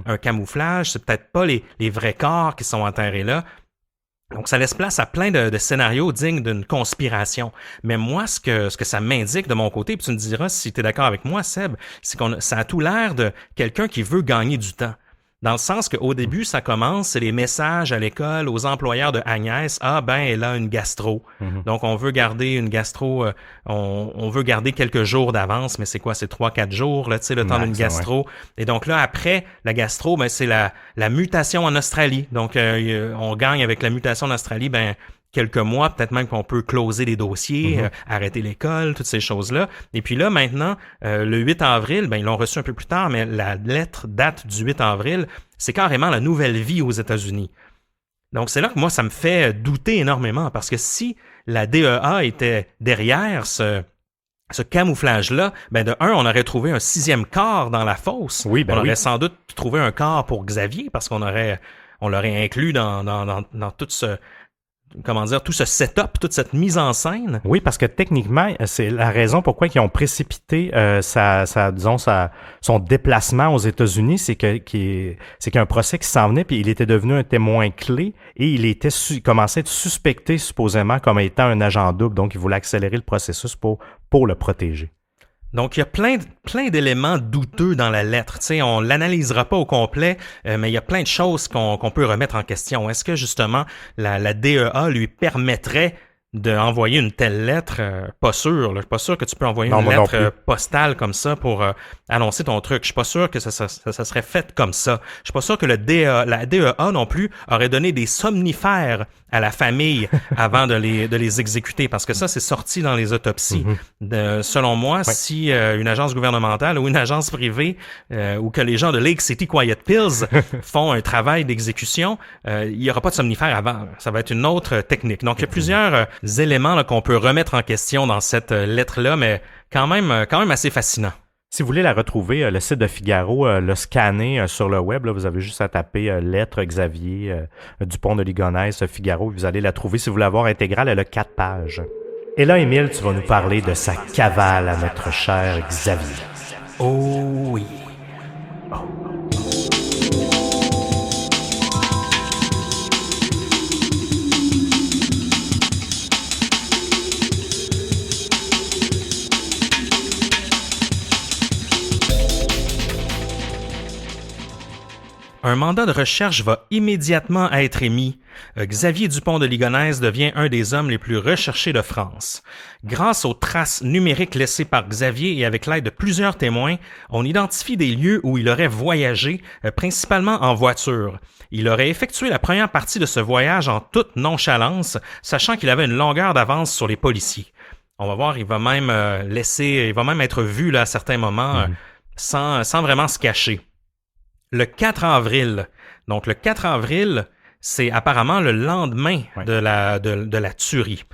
[SPEAKER 4] un camouflage, c'est peut-être pas les vrais corps qui sont enterrés là. Donc, ça laisse place à plein de scénarios dignes d'une conspiration. Mais moi, ce que ça m'indique de mon côté, puis tu me diras si tu es d'accord avec moi, Seb, c'est ça a tout l'air de quelqu'un qui veut gagner du temps. Dans le sens qu'au début, ça commence, c'est les messages à l'école aux employeurs de Agnès. Ah, ben, elle a une gastro. Donc, on veut garder une gastro, on veut garder quelques jours d'avance, mais c'est quoi? C'est 3-4 jours, là, tu sais, le temps d'une gastro. Ouais. Et donc là, après la gastro, ben, c'est la mutation en Australie. Donc, on gagne avec la mutation en Australie, ben, quelques mois, peut-être même qu'on peut closer les dossiers, arrêter l'école, toutes ces choses-là. Et puis là, maintenant, le 8 avril, ben ils l'ont reçu un peu plus tard, mais la lettre date du 8 avril, c'est carrément la nouvelle vie aux États-Unis. Donc, c'est là que moi, ça me fait douter énormément, parce que si la DEA était derrière ce camouflage-là, ben de un, on aurait trouvé un 6e corps dans la fosse. Oui, ben on aurait sans doute trouvé un corps pour Xavier, parce on l'aurait inclus dans tout ce... Comment dire, tout ce setup, toute cette mise en scène.
[SPEAKER 3] Oui, parce que techniquement, c'est la raison pourquoi ils ont précipité son déplacement aux États-Unis, c'est qu'il y a un procès qui s'en venait, puis il était devenu un témoin clé et il commençait à être suspecté supposément comme étant un agent double, donc il voulait accélérer le processus pour le protéger.
[SPEAKER 4] Donc, il y a plein d'éléments douteux dans la lettre. Tu sais, on l'analysera pas au complet, mais il y a plein de choses qu'on peut remettre en question. Est-ce que, justement, la DEA lui permettrait d'envoyer une telle lettre? Pas sûr. Je suis pas sûr que tu peux envoyer une lettre postale comme ça pour annoncer ton truc. Je suis pas sûr que ça serait fait comme ça. Je suis pas sûr que la DEA non plus aurait donné des somnifères à la famille avant de les exécuter, parce que ça, c'est sorti dans les autopsies. Selon moi, si une agence gouvernementale ou une agence privée ou que les gens de Lake City Quiet Pills font un travail d'exécution, il y aura pas de somnifères avant. Ça va être une autre technique. Donc, il y a plusieurs éléments là, qu'on peut remettre en question dans cette lettre-là, mais quand même assez fascinant.
[SPEAKER 3] Si vous voulez la retrouver, le site de Figaro l'a scanné sur le web. Là, vous avez juste à taper lettre Xavier Dupont de Ligonnès Figaro. Vous allez la trouver. Si vous voulez la voir intégrale, elle a 4 pages. Et là, Émile, tu vas nous parler de sa cavale à notre cher Xavier.
[SPEAKER 4] Oh oui. Oh. Un mandat de recherche va immédiatement être émis. Xavier Dupont de Ligonnès devient un des hommes les plus recherchés de France. Grâce aux traces numériques laissées par Xavier et avec l'aide de plusieurs témoins, on identifie des lieux où il aurait voyagé, principalement en voiture. Il aurait effectué la première partie de ce voyage en toute nonchalance, sachant qu'il avait une longueur d'avance sur les policiers. On va voir, il va même être vu là, à certains moments sans vraiment se cacher. Le 4 avril. Donc, le 4 avril, c'est apparemment le lendemain de la tuerie.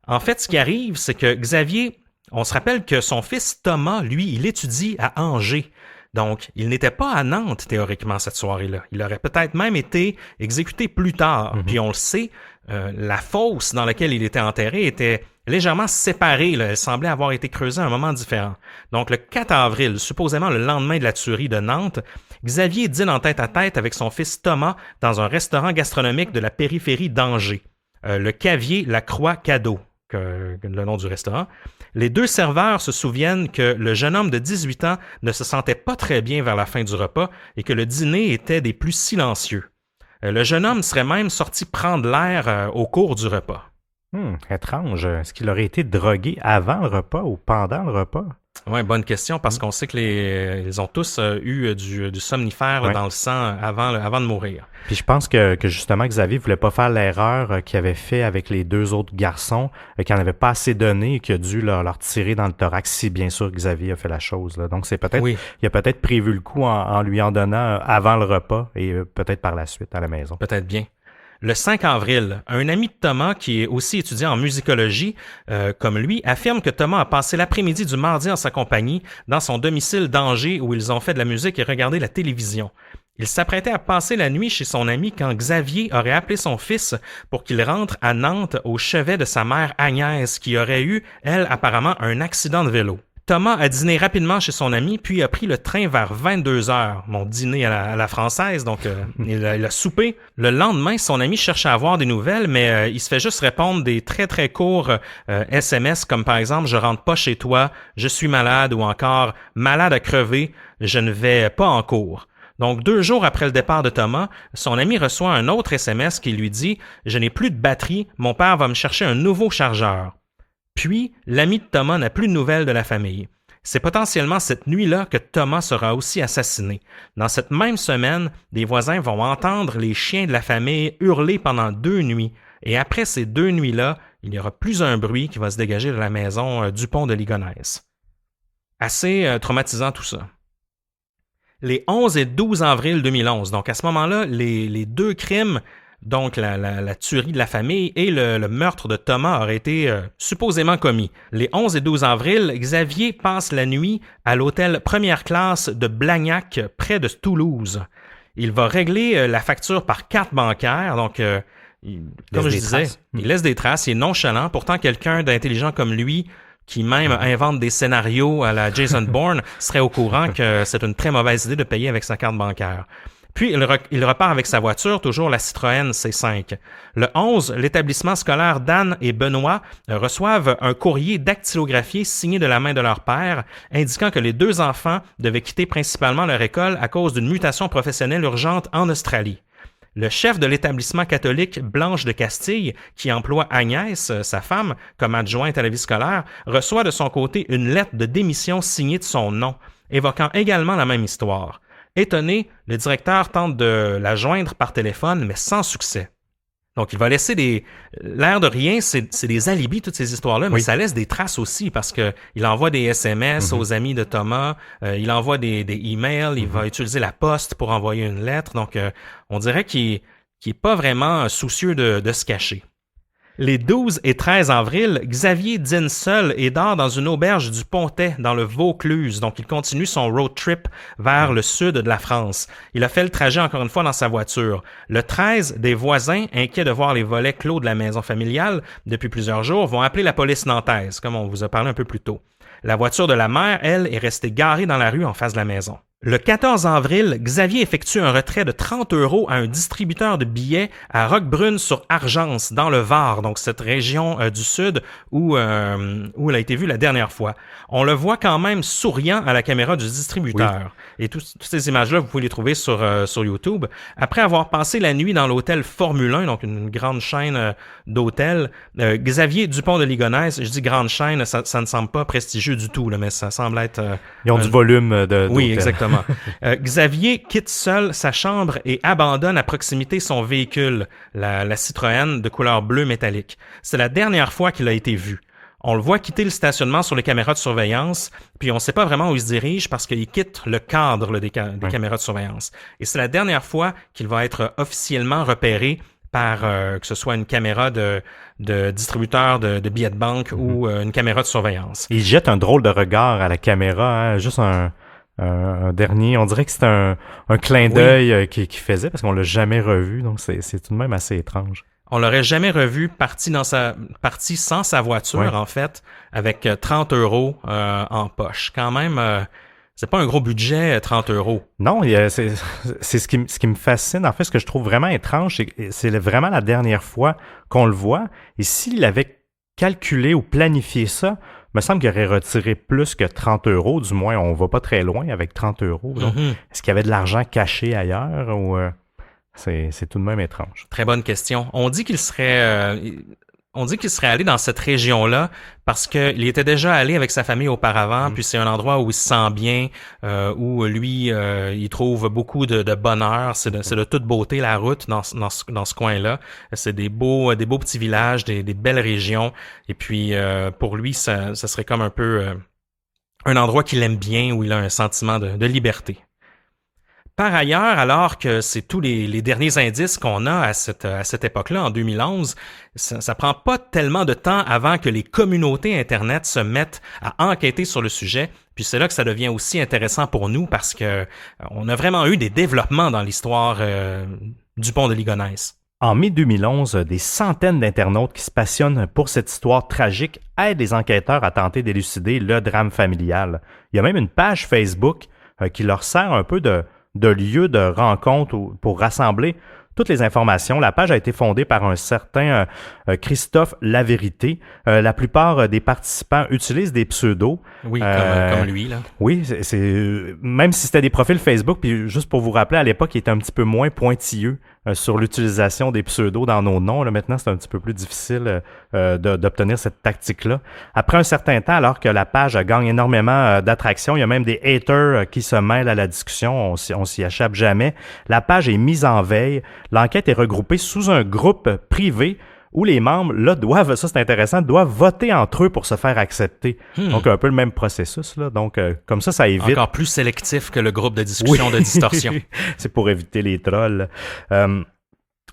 [SPEAKER 4] En fait, ce qui arrive, c'est que Xavier, on se rappelle que son fils Thomas, lui, il étudie à Angers. Donc, il n'était pas à Nantes, théoriquement, cette soirée-là. Il aurait peut-être même été exécuté plus tard. Puis, on le sait, la fosse dans laquelle il était enterré était légèrement séparée. Là. Elle semblait avoir été creusée à un moment différent. Donc, le 4 avril, supposément le lendemain de la tuerie de Nantes, Xavier dîne en tête-à-tête avec son fils Thomas dans un restaurant gastronomique de la périphérie d'Angers. Le Cavier La Croix Cadeau, le nom du restaurant. Les deux serveurs se souviennent que le jeune homme de 18 ans ne se sentait pas très bien vers la fin du repas et que le dîner était des plus silencieux. Le jeune homme serait même sorti prendre l'air au cours du repas.
[SPEAKER 3] Étrange. Est-ce qu'il aurait été drogué avant le repas ou pendant le repas?
[SPEAKER 4] Oui, bonne question, parce qu'on sait que ils ont tous eu du somnifère là, dans le sang avant de mourir.
[SPEAKER 3] Puis je pense que justement, Xavier voulait pas faire l'erreur qu'il avait fait avec les deux autres garçons, qu'il n'en avait pas assez donné et qu'il a dû leur tirer dans le thorax, si bien sûr Xavier a fait la chose. Là. Donc c'est peut-être, il a peut-être prévu le coup en lui en donnant avant le repas et peut-être par la suite à la maison.
[SPEAKER 4] Peut-être bien. Le 5 avril, un ami de Thomas, qui est aussi étudiant en musicologie, comme lui, affirme que Thomas a passé l'après-midi du mardi en sa compagnie dans son domicile d'Angers où ils ont fait de la musique et regardé la télévision. Il s'apprêtait à passer la nuit chez son ami quand Xavier aurait appelé son fils pour qu'il rentre à Nantes au chevet de sa mère Agnès, qui aurait eu, elle, apparemment, un accident de vélo. Thomas a dîné rapidement chez son ami, puis a pris le train vers 22h. Mon dîner à la française, donc il a soupé. Le lendemain, son ami cherche à avoir des nouvelles, mais il se fait juste répondre des très très courts SMS, comme par exemple « Je rentre pas chez toi, je suis malade » ou encore « Malade à crever, je ne vais pas en cours ». Donc, 2 jours après le départ de Thomas, son ami reçoit un autre SMS qui lui dit « Je n'ai plus de batterie, mon père va me chercher un nouveau chargeur. » Puis, l'ami de Thomas n'a plus de nouvelles de la famille. C'est potentiellement cette nuit-là que Thomas sera aussi assassiné. Dans cette même semaine, des voisins vont entendre les chiens de la famille hurler pendant 2 nuits. Et après ces 2 nuits-là, il n'y aura plus un bruit qui va se dégager de la maison Dupont de Ligonnès. Assez traumatisant tout ça. Les 11 et 12 avril 2011, donc à ce moment-là, les 2 crimes, donc la tuerie de la famille et le meurtre de Thomas auraient été supposément commis. Les 11 et 12 avril, Xavier passe la nuit à l'hôtel première classe de Blagnac, près de Toulouse. Il va régler la facture par carte bancaire, donc comme je disais, il laisse des traces, il est nonchalant. Pourtant, quelqu'un d'intelligent comme lui, qui même invente des scénarios à la Jason Bourne, serait au courant que c'est une très mauvaise idée de payer avec sa carte bancaire. Puis, il repart avec sa voiture, toujours la Citroën C5. Le 11, l'établissement scolaire d'Anne et Benoît reçoivent un courrier dactylographié signé de la main de leur père, indiquant que les 2 enfants devaient quitter principalement leur école à cause d'une mutation professionnelle urgente en Australie. Le chef de l'établissement catholique Blanche de Castille, qui emploie Agnès, sa femme, comme adjointe à la vie scolaire, reçoit de son côté une lettre de démission signée de son nom, évoquant également la même histoire. Étonné, le directeur tente de la joindre par téléphone, mais sans succès. Donc, il va laisser l'air de rien, c'est des alibis, toutes ces histoires-là, mais ça laisse des traces aussi parce que il envoie des SMS aux amis de Thomas, il envoie des emails, il va utiliser la poste pour envoyer une lettre. Donc, on dirait qu'il est pas vraiment soucieux de se cacher. Les 12 et 13 avril, Xavier dîne seul et dort dans une auberge du Pontet, dans le Vaucluse. Donc, il continue son road trip vers le sud de la France. Il a fait le trajet encore une fois dans sa voiture. Le 13, des voisins, inquiets de voir les volets clos de la maison familiale depuis plusieurs jours, vont appeler la police nantaise, comme on vous a parlé un peu plus tôt. La voiture de la mère, elle, est restée garée dans la rue en face de la maison. Le 14 avril, Xavier effectue un retrait de 30 € à un distributeur de billets à Roquebrune-sur-Argence, dans le Var, donc cette région du sud où elle a été vue la dernière fois. On le voit quand même souriant à la caméra du distributeur. Oui. Et toutes ces images-là, vous pouvez les trouver sur YouTube. Après avoir passé la nuit dans l'hôtel Formule 1, donc une grande chaîne d'hôtels, Xavier Dupont de Ligonnès, je dis grande chaîne, ça ne semble pas prestigieux du tout, là, mais ça semble être...
[SPEAKER 3] Ils ont du volume d'hôtel.
[SPEAKER 4] Oui, exactement. Xavier quitte seul sa chambre et abandonne à proximité son véhicule, la Citroën de couleur bleu métallique. C'est la dernière fois qu'il a été vu. On le voit quitter le stationnement sur les caméras de surveillance, puis on ne sait pas vraiment où il se dirige parce qu'il quitte le cadre des caméras de surveillance. Et c'est la dernière fois qu'il va être officiellement repéré par que ce soit une caméra de distributeur de billets de banque ou une caméra de surveillance.
[SPEAKER 3] Il jette un drôle de regard à la caméra, hein, juste un dernier, on dirait que c'était un clin d'œil qu'il faisait parce qu'on l'a jamais revu, donc c'est tout de même assez étrange.
[SPEAKER 4] On l'aurait jamais revu parti sans sa voiture, en fait, avec 30 € en poche. Quand même, c'est pas un gros budget, 30 €.
[SPEAKER 3] Non, c'est ce qui me fascine. En fait, ce que je trouve vraiment étrange, c'est vraiment la dernière fois qu'on le voit. Et s'il avait calculé ou planifié ça, il me semble qu'il aurait retiré plus que 30 €. Du moins, on va pas très loin avec 30 €. Donc, est-ce qu'il y avait de l'argent caché ailleurs ou c'est tout de même étrange?
[SPEAKER 4] Très bonne question. On dit qu'il serait allé dans cette région-là parce qu'il était déjà allé avec sa famille auparavant, puis c'est un endroit où il se sent bien, où lui, il trouve beaucoup de bonheur. C'est de toute beauté la route dans ce coin-là. C'est des beaux petits villages, des belles régions. Et puis pour lui, ça serait comme un peu un endroit qu'il aime bien, où il a un sentiment de liberté. Par ailleurs, alors que c'est tous les derniers indices qu'on a à cette époque-là, en 2011, ça prend pas tellement de temps avant que les communautés Internet se mettent à enquêter sur le sujet. Puis c'est là que ça devient aussi intéressant pour nous parce que on a vraiment eu des développements dans l'histoire du pont de Ligonnès.
[SPEAKER 3] En mai 2011, des centaines d'internautes qui se passionnent pour cette histoire tragique aident les enquêteurs à tenter d'élucider le drame familial. Il y a même une page Facebook qui leur sert un peu de lieu de rencontre pour rassembler toutes les informations. La page a été fondée par un certain Christophe Lavérité. La plupart des participants utilisent des pseudos.
[SPEAKER 4] Oui, comme lui, là.
[SPEAKER 3] Oui, même si c'était des profils Facebook, puis juste pour vous rappeler, à l'époque, il était un petit peu moins pointilleux sur l'utilisation des pseudos dans nos noms. Là, maintenant, c'est un petit peu plus difficile d'obtenir cette tactique-là. Après un certain temps, alors que la page gagne énormément d'attraction, il y a même des haters qui se mêlent à la discussion, on s'y échappe jamais. La page est mise en veille. L'enquête est regroupée sous un groupe privé où les membres, là, ça c'est intéressant, doivent voter entre eux pour se faire accepter. Donc, un peu le même processus, là. Donc, comme ça évite...
[SPEAKER 4] Encore plus sélectif que le groupe de discussion de distorsion.
[SPEAKER 3] C'est pour éviter les trolls.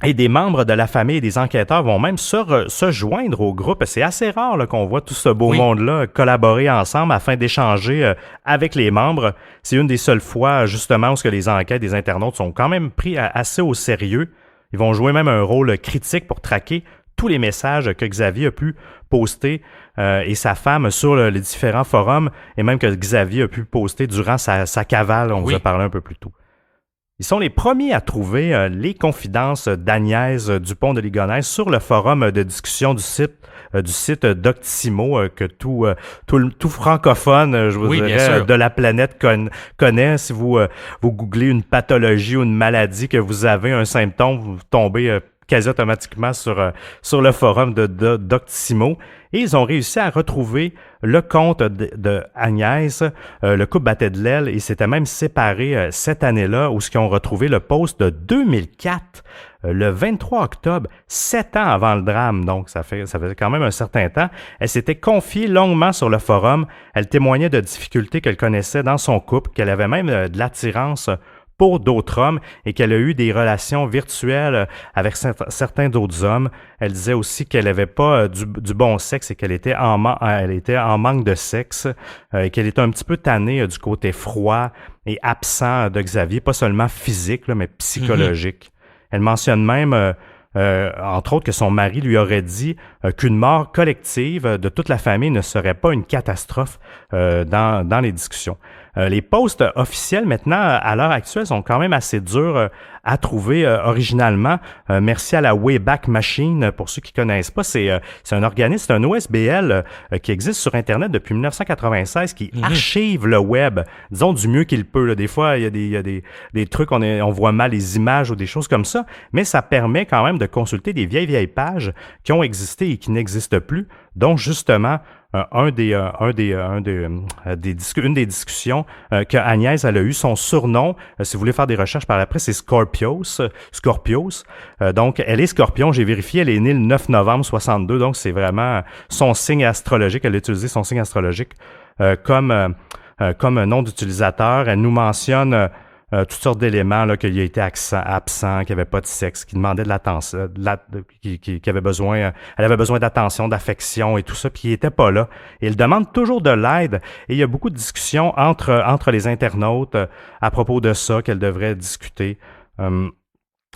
[SPEAKER 3] Et des membres de la famille et des enquêteurs vont même se joindre au groupe. C'est assez rare là, qu'on voit tout ce beau monde-là collaborer ensemble afin d'échanger avec les membres. C'est une des seules fois, justement, où les enquêtes des internautes sont quand même pris assez au sérieux. Ils vont jouer même un rôle critique pour traquer tous les messages que Xavier a pu poster et sa femme sur les différents forums et même que Xavier a pu poster durant sa cavale, on vous a parlé un peu plus tôt. Ils sont les premiers à trouver les confidences d'Agnès Dupont de Ligonnès sur le forum de discussion du site Doctissimo que tout francophone, je vous dirais, de la planète connaît. Si vous googlez une pathologie ou une maladie que vous avez un symptôme, vous tombez quasi automatiquement sur le forum de Doctissimo. Et ils ont réussi à retrouver le compte de Agnès. Le couple battait de l'aile et s'était même séparé cette année-là où ils ont retrouvé le post de 2004, le 23 octobre, 7 ans avant le drame. Donc, ça faisait quand même un certain temps. Elle s'était confiée longuement sur le forum. Elle témoignait de difficultés qu'elle connaissait dans son couple, qu'elle avait même de l'attirance pour d'autres hommes et qu'elle a eu des relations virtuelles avec certains d'autres hommes. Elle disait aussi qu'elle n'avait pas du bon sexe et qu'elle était en manque de sexe et qu'elle était un petit peu tannée du côté froid et absent de Xavier, pas seulement physique, là, mais psychologique. Elle mentionne même, entre autres, que son mari lui aurait dit qu'une mort collective de toute la famille ne serait pas une catastrophe dans les discussions. Les posts officiels, maintenant, à l'heure actuelle, sont quand même assez durs à trouver originalement. Merci à la Wayback Machine, pour ceux qui connaissent pas. C'est un organisme, c'est un OSBL qui existe sur Internet depuis 1996, qui archive le web, disons, du mieux qu'il peut. Là. Des fois, il y a des trucs, on voit mal les images ou des choses comme ça, mais ça permet quand même de consulter des vieilles pages qui ont existé et qui n'existent plus, dont justement une des discussions que Agnès elle a eu. Son surnom, si vous voulez faire des recherches par après, c'est Scorpios. Donc, elle est Scorpion, j'ai vérifié, elle est née le 9 novembre 62, donc c'est vraiment son signe astrologique. Elle a utilisé son signe astrologique comme nom d'utilisateur. Elle nous mentionne toutes sortes d'éléments, là, qu'il a été absent, qu'il n'y avait pas de sexe, qu'il demandait de l'attention, qu'il avait besoin, elle avait besoin d'attention, d'affection et tout ça, puis il n'était pas là. Et il demande toujours de l'aide. Et il y a beaucoup de discussions entre les internautes à propos de ça qu'elle devrait discuter.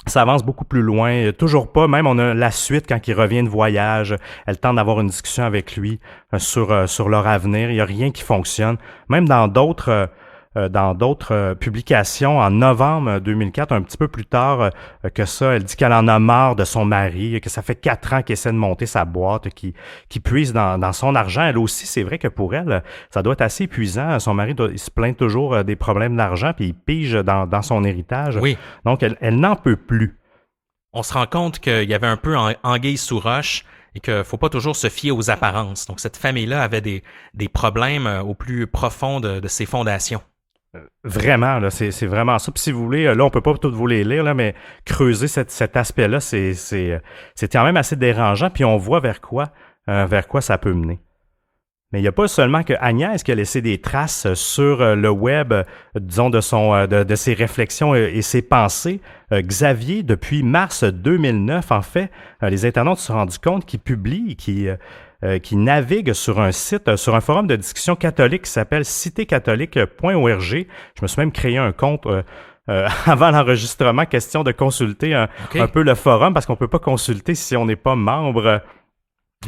[SPEAKER 3] Ça avance beaucoup plus loin, toujours pas, même on a la suite quand il revient de voyage, elle tente d'avoir une discussion avec lui sur leur avenir, il n'y a rien qui fonctionne. Même dans d'autres publications, en novembre 2004, un petit peu plus tard que ça, elle dit qu'elle en a marre de son mari, que ça fait 4 ans qu'elle essaie de monter sa boîte, qui puise dans son argent. Elle aussi, c'est vrai que pour elle, ça doit être assez épuisant. Son mari, il se plaint toujours des problèmes d'argent, puis il pige dans son héritage.
[SPEAKER 4] Oui.
[SPEAKER 3] Donc, elle n'en peut plus.
[SPEAKER 4] On se rend compte qu'il y avait un peu anguille sous roche et qu'il ne faut pas toujours se fier aux apparences. Donc, cette famille-là avait des problèmes au plus profond de ses fondations.
[SPEAKER 3] Vraiment, là, c'est vraiment ça. Puis si vous voulez, là, on peut pas toutes vous les lire, là, mais creuser cet aspect-là, c'est quand même assez dérangeant. Puis on voit vers quoi ça peut mener. Mais il n'y a pas seulement que Agnès qui a laissé des traces sur le web, disons, de ses réflexions et ses pensées. Xavier, depuis mars 2009, en fait, les internautes se sont rendus compte qu'il publie, qui navigue sur un site, sur un forum de discussion catholique qui s'appelle citécatholique.org. Je me suis même créé un compte avant l'enregistrement, question de consulter un peu le forum, parce qu'on peut pas consulter si on n'est pas membre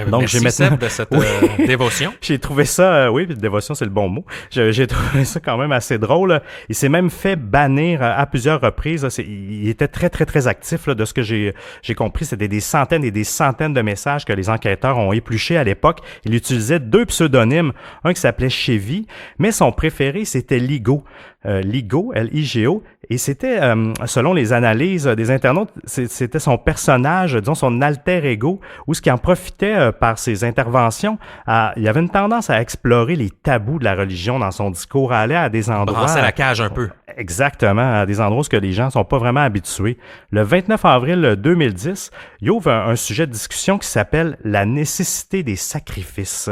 [SPEAKER 4] Donc, merci Seb de cette dévotion.
[SPEAKER 3] J'ai trouvé ça, oui, dévotion c'est le bon mot. J'ai trouvé ça quand même assez drôle. Il s'est même fait bannir à plusieurs reprises. Il était très, très, très actif là, de ce que j'ai compris. C'était des centaines et des centaines de messages que les enquêteurs ont épluchés à l'époque. Il utilisait 2 pseudonymes, un qui s'appelait Chevy, mais son préféré c'était Ligo. Ligo, L-I-G-O, et c'était, selon les analyses des internautes, c'était son personnage, disons son alter ego, où ce qui en profitait par ses interventions, il y avait une tendance à explorer les tabous de la religion dans son discours, à aller à des endroits...
[SPEAKER 4] Brasser la cage un peu.
[SPEAKER 3] Exactement, à des endroits où les gens ne sont pas vraiment habitués. Le 29 avril 2010, il ouvre un sujet de discussion qui s'appelle « La nécessité des sacrifices ».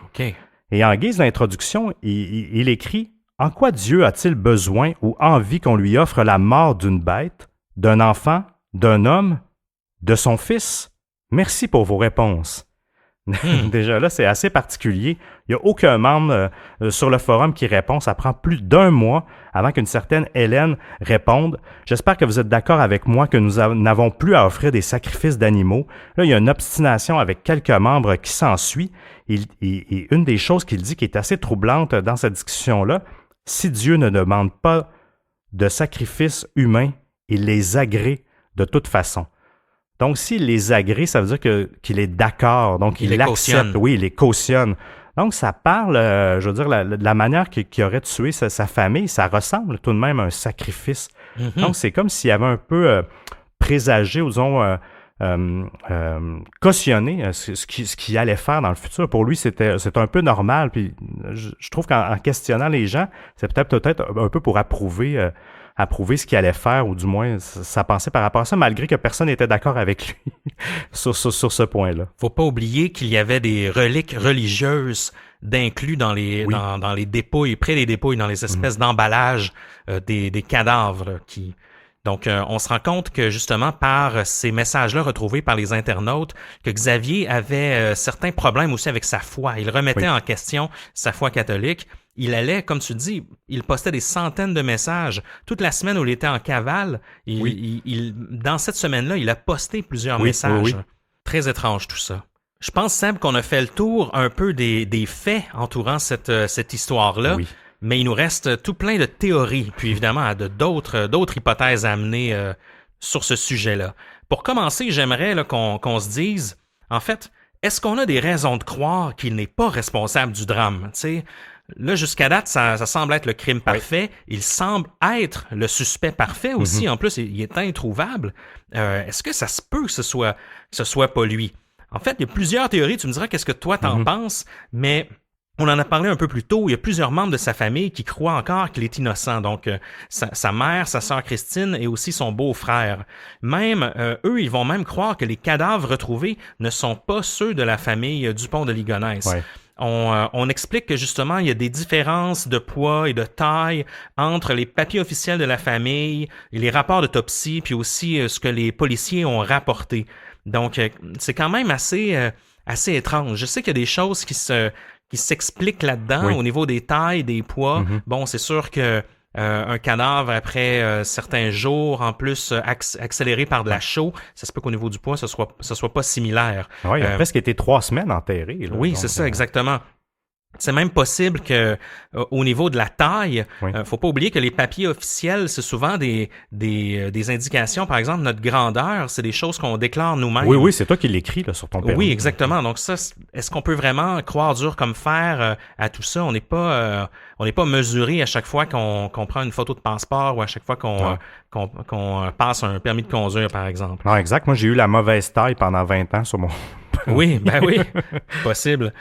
[SPEAKER 4] OK.
[SPEAKER 3] Et en guise d'introduction, il écrit « En quoi Dieu a-t-il besoin ou envie qu'on lui offre la mort d'une bête, d'un enfant, d'un homme, de son fils? Merci pour vos réponses. » Déjà là, c'est assez particulier. Il n'y a aucun membre sur le forum qui répond. Ça prend plus d'1 mois avant qu'une certaine Hélène réponde. J'espère que vous êtes d'accord avec moi que nous n'avons plus à offrir des sacrifices d'animaux. Là, il y a une obstination avec quelques membres qui s'ensuit. Et une des choses qu'il dit qui est assez troublante dans cette discussion-là, si Dieu ne demande pas de sacrifices humains, il les agrée de toute façon. Donc, s'il les agrée, ça veut dire qu'il est d'accord. Donc, il accepte. Oui, il les cautionne. Donc, ça parle, je veux dire, de la manière qu'il aurait tué sa famille. Ça ressemble tout de même à un sacrifice. Mm-hmm. Donc, c'est comme s'il avait un peu présagé, ou disons, cautionné ce qu'il allait faire dans le futur. Pour lui, c'est un peu normal. Puis, je trouve qu'en questionnant les gens, c'est peut-être un peu pour approuver ce qu'il allait faire, ou du moins sa pensée par rapport à ça, malgré que personne n'était d'accord avec lui sur ce point-là.
[SPEAKER 4] Faut pas oublier qu'il y avait des reliques religieuses d'inclus dans les dans les dépouilles, près des dépouilles, dans les espèces d'emballages des cadavres là, qui... Donc, on se rend compte que, justement, par ces messages-là retrouvés par les internautes, que Xavier avait certains problèmes aussi avec sa foi. Il remettait en question sa foi catholique. Il allait, comme tu dis, il postait des centaines de messages. Toute la semaine où il était en cavale, dans cette semaine-là, il a posté plusieurs messages. Très étrange, tout ça. Je pense, Seb, qu'on a fait le tour un peu des faits entourant cette histoire-là. Oui. Mais il nous reste tout plein de théories, puis évidemment d'autres hypothèses à amener sur ce sujet-là. Pour commencer, j'aimerais là, qu'on se dise, en fait, est-ce qu'on a des raisons de croire qu'il n'est pas responsable du drame? T'sais, là, jusqu'à date, ça semble être le crime parfait. Il semble être le suspect parfait aussi. En plus, il est introuvable. Est-ce que ça se peut que ce soit pas lui? En fait, il y a plusieurs théories. Tu me diras qu'est-ce que toi t'en penses, mais... On en a parlé un peu plus tôt, il y a plusieurs membres de sa famille qui croient encore qu'il est innocent. Donc, sa mère, sa sœur Christine et aussi son beau-frère. Même, eux, ils vont même croire que les cadavres retrouvés ne sont pas ceux de la famille Dupont de Ligonnès. Ouais. On explique que justement, il y a des différences de poids et de taille entre les papiers officiels de la famille et les rapports d'autopsie, puis aussi ce que les policiers ont rapporté. Donc, c'est quand même assez étrange. Je sais qu'il y a des choses qui s'expliquent là-dedans au niveau des tailles, des poids. Bon, c'est sûr que un cadavre après certains jours, en plus accéléré par de la chaux, ça se peut qu'au niveau du poids, ce soit pas similaire.
[SPEAKER 3] Oui, il a presque été 3 semaines enterré. Là,
[SPEAKER 4] oui, donc, c'est ça, exactement. C'est même possible que au niveau de la taille, faut pas oublier que les papiers officiels, c'est souvent des indications. Par exemple, notre grandeur, c'est des choses qu'on déclare nous-mêmes.
[SPEAKER 3] Oui, c'est toi qui l'écris là sur ton permis.
[SPEAKER 4] Oui, exactement. Donc ça, est-ce qu'on peut vraiment croire dur comme fer à tout ça? On n'est pas mesuré à chaque fois qu'on prend une photo de passeport ou à chaque fois qu'on passe un permis de conduire, par exemple.
[SPEAKER 3] Non, exact. Moi, j'ai eu la mauvaise taille pendant 20 ans sur mon...
[SPEAKER 4] Oui, ben oui, possible.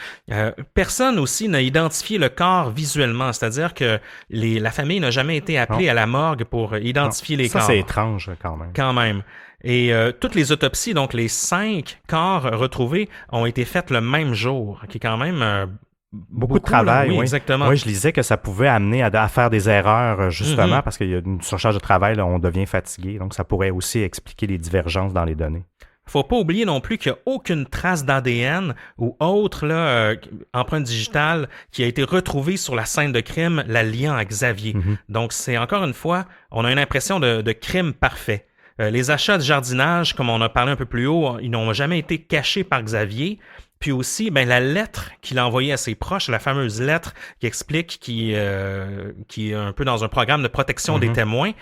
[SPEAKER 4] Personne aussi n'a identifié le corps visuellement, c'est-à-dire que la famille n'a jamais été appelée à la morgue pour identifier les corps.
[SPEAKER 3] Ça, c'est étrange quand même.
[SPEAKER 4] Quand même. Et toutes les autopsies, donc les 5 corps retrouvés, ont été faites le même jour, qui est quand même...
[SPEAKER 3] Beaucoup de travail,
[SPEAKER 4] oui. Exactement.
[SPEAKER 3] Oui, je lisais que ça pouvait amener à faire des erreurs, justement, parce qu'il y a une surcharge de travail, là, on devient fatigué, donc ça pourrait aussi expliquer les divergences dans les données.
[SPEAKER 4] Faut pas oublier non plus qu'il n'y a aucune trace d'ADN ou autre empreinte digitale qui a été retrouvée sur la scène de crime, la liant à Xavier. Donc, c'est encore une fois, on a une impression de crime parfait. Les achats de jardinage, comme on a parlé un peu plus haut, ils n'ont jamais été cachés par Xavier. Puis aussi, la lettre qu'il a envoyée à ses proches, la fameuse lettre qui explique qui est un peu dans un programme de protection des témoins,